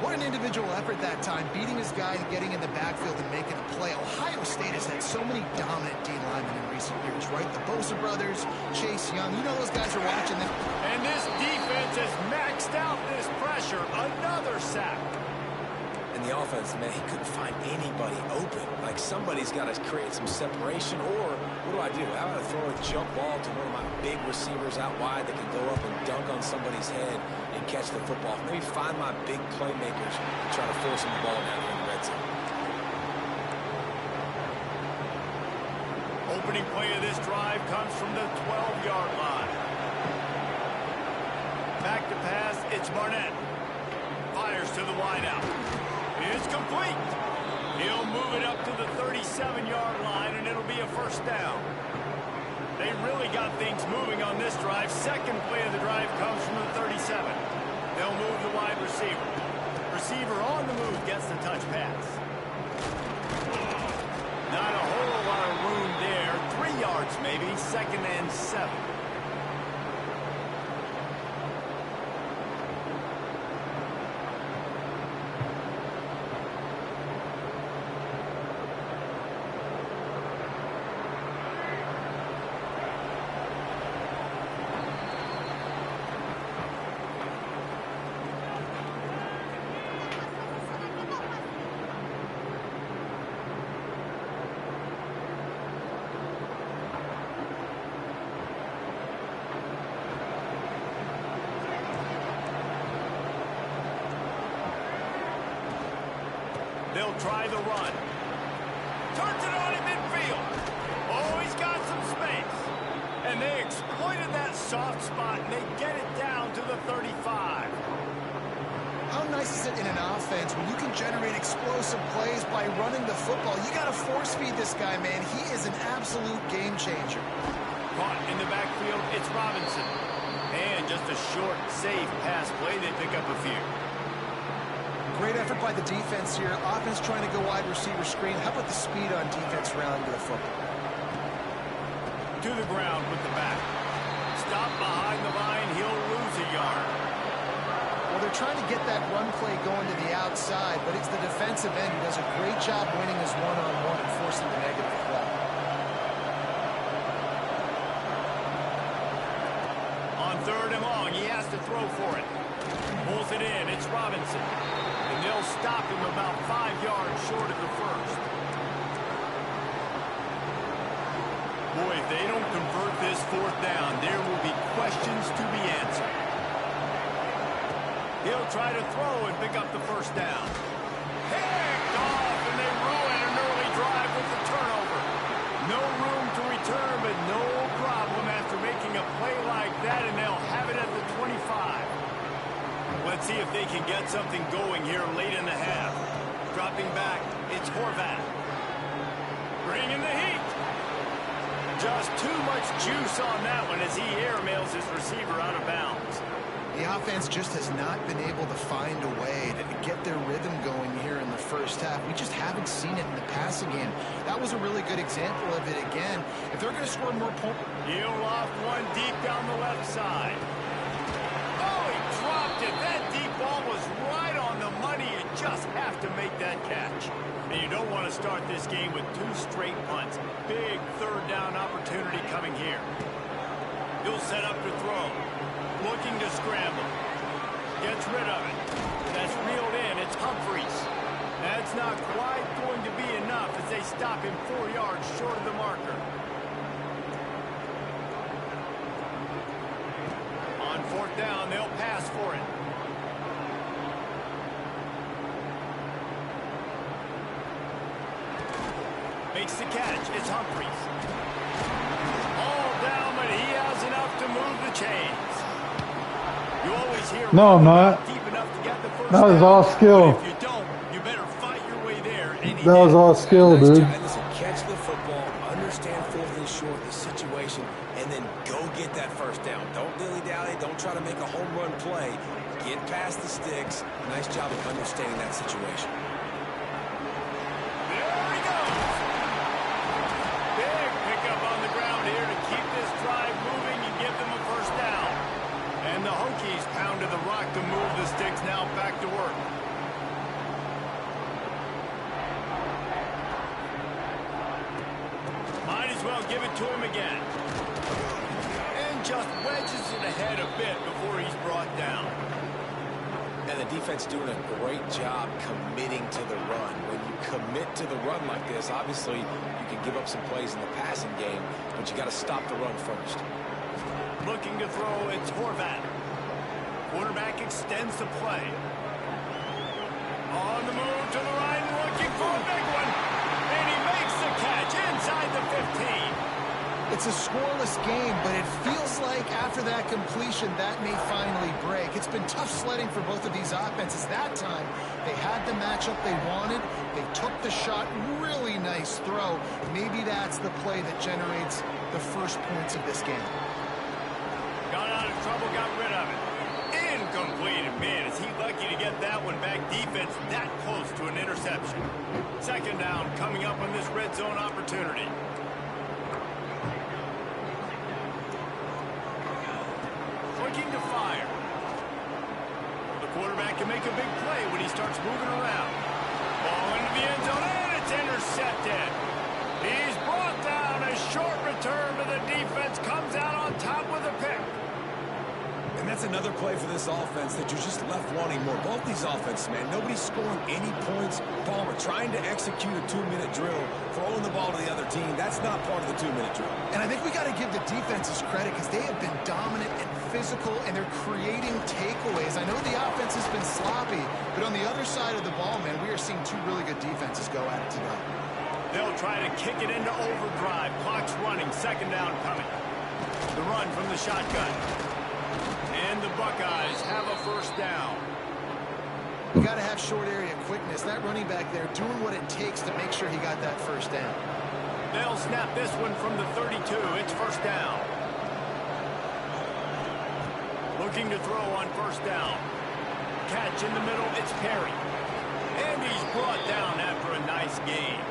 What an individual effort that time, beating his guy and getting in the backfield and making a play. Ohio State has had so many dominant D linemen in recent years, right? The Bosa brothers, Chase Young, you know those guys are watching them. And this defense has maxed out this pressure. Another sack. And the offense, man, he couldn't find anybody open. Like, somebody's got to create some separation, or what do? How about I throw a jump ball to one of my big receivers out wide that can go up and dunk on somebody's head and catch the football? Maybe find my big playmakers and try to force them the ball down here in the red zone. Opening play of this drive comes from the 12-yard line. Back to pass, it's Barnett. Fires to the wideout. It's complete. He'll move it up to the 37-yard line, and it'll be a first down. They really got things moving on this drive. Second play of the drive comes from the 37. They'll move the wide receiver. Receiver on the move gets the touch pass. Not a whole lot of room there. 3 yards maybe. Second and 7. They'll try the run. Turns it on in midfield. Oh, he's got some space. And they exploited that soft spot, and they get it down to the 35. How nice is it in an offense when you can generate explosive plays by running the football? You got to force feed this guy, man. He is an absolute game changer. Caught in the backfield, it's Robinson. And just a short, safe pass play. They pick up a few. Great effort by the defense here. Offense trying to go wide receiver screen. How about the speed on defense rallying to the football? To the ground with the back. Stop behind the line. He'll lose a yard. Well, they're trying to get that run play going to the outside, but it's the defensive end who does a great job winning his one-on-one and forcing the negative play. On third and long, he has to throw for it. Pulls it in. It's Robinson. And they'll stop him about 5 yards short of the first. Boy, if they don't convert this fourth down, there will be questions to be answered. He'll try to throw and pick up the first down. Picked off, and they ruin an early drive with the turnover. No room to return, but no problem after making a play like that, and they'll have it at the 25. Let's see if they can get something going here late in the half. Dropping back, it's Horvath. Bringing the heat. Just too much juice on that one as he airmails his receiver out of bounds. The offense just has not been able to find a way to get their rhythm going here in the first half. We just haven't seen it in the passing game. That was a really good example of it again. If they're going to score more points... He'll loft one deep down the left side. Oh, he dropped it. That deep ball was right on the money. You just have to make that catch. And you don't want to start this game with 2 straight punts. Big third down opportunity coming here. He'll set up to throw. Looking to scramble. Gets rid of it. That's reeled in. It's Humphries. That's not quite going to be enough as they stop him 4 yards short of the marker. On 4th down, they'll pass for it. Makes the catch. It's Humphries. All down, but he has enough to move the chains. You always hear No, I'm not. deep enough to get the first That was down, all skill. but if you don't, you better fight your way there. And That was all skill, Nice dude. job. Listen, catch the football, understand 4th and short, the situation, and then go get that first down. Don't dilly-dally. Don't try to make a home run play. Get past the sticks. Nice job of understanding that situation. There he goes. Big pickup on the ground here to keep this drive moving and give them a first down. And the Hokies pounded the rock to move the sticks, now back to work. Might as well give it to him again. And just wedges it ahead a bit before he's brought down. And the defense doing a great job committing to the run. When you commit to the run like this, obviously you can give up some plays in the passing game, but you got to stop the run first. Looking to throw, it's Horvat. Quarterback extends the play. On the move to the right, looking for a big one. And he makes the catch inside the 15. It's a scoreless game, but it feels like after that completion, that may finally break. It's been tough sledding for both of these offenses. That time, they had the matchup they wanted. They took the shot. Really nice throw. Maybe that's the play that generates the first points of this game. Got out of trouble, got rid of it. Incomplete. And man, is he lucky to get that one back. Defense that close to an interception. 2nd down coming up on this red zone opportunity. Looking to fire. The quarterback can make a big play when he starts moving around. Ball into the end zone, and it's intercepted. He's brought down. A short return, but the defense comes out on top with a pick. And that's another play for this offense that you just left wanting more. Both these offenses, man, nobody's scoring any points. Palmer trying to execute a 2-minute drill, throwing the ball to the other team. That's not part of the 2-minute drill. And I think we got to give the defenses credit because they have been dominant and physical, and they're creating takeaways. I know the offense has been sloppy, but on the other side of the ball, man, we are seeing 2 really good defenses go at it today. They'll try to kick it into overdrive. Clock's running. 2nd down coming. The run from the shotgun. And the Buckeyes have a first down. You got to have short area quickness. That running back there doing what it takes to make sure he got that first down. They'll snap this one from the 32. It's 1st down. Looking to throw on 1st down. Catch in the middle. It's Perry. And he's brought down after a nice game.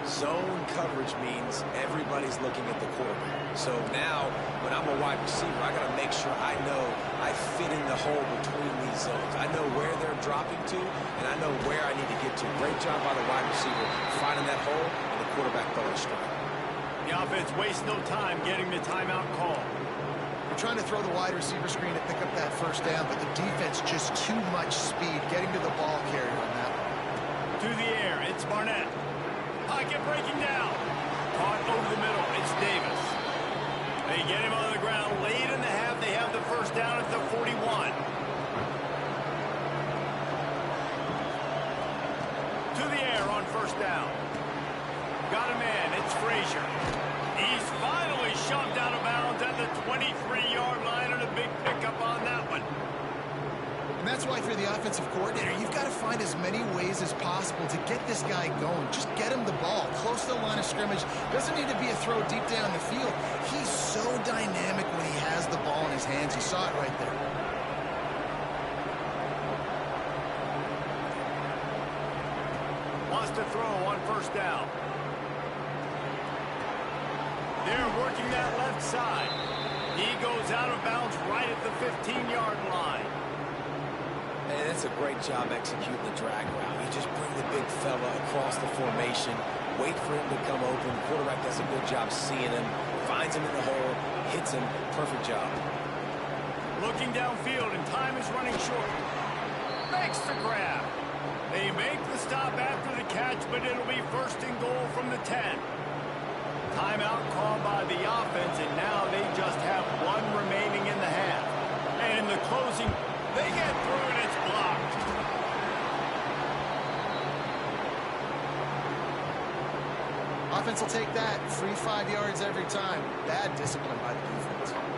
Zone coverage means everybody's looking at the quarterback. So now, when I'm a wide receiver, I got to make sure I know I fit in the hole between these zones. I know where they're dropping to, and I know where I need to get to. Great job by the wide receiver finding that hole, and the quarterback throwing a strike. The offense wastes no time getting the timeout call. We're trying to throw the wide receiver screen to pick up that first down, but the defense just too much speed getting to the ball carrier on that one. To the air, it's Barnett. Pocket breaking down. Caught over the middle. It's Davis. They get him on the ground late in the half. They have the first down at the 41. To the air on 1st down. Got a man. It's Frazier. He's finally shoved out of bounds at the 23-yard line, and a big pickup on that one. And that's why if you're the offensive coordinator, you've got to find as many ways as possible to get this guy going. Just get him the ball close to the line of scrimmage. Doesn't need to be a throw deep down the field. He's so dynamic when he has the ball in his hands. You saw it right there. Wants to throw on first down. They're working that left side. He goes out of bounds right at the 15-yard line. Man, that's a great job executing the drag route. You just bring the big fella across the formation, wait for him to come open. The quarterback does a good job seeing him, finds him in the hole, hits him. Perfect job. Looking downfield, and time is running short. Makes the grab. They make the stop after the catch, but it'll be first and goal from the 10. Timeout called by the offense, and now they just have one remaining in the half. And in the closing, they get through, and it's blocked. Offense will take that. Free 5 yards every time. Bad discipline by the defense.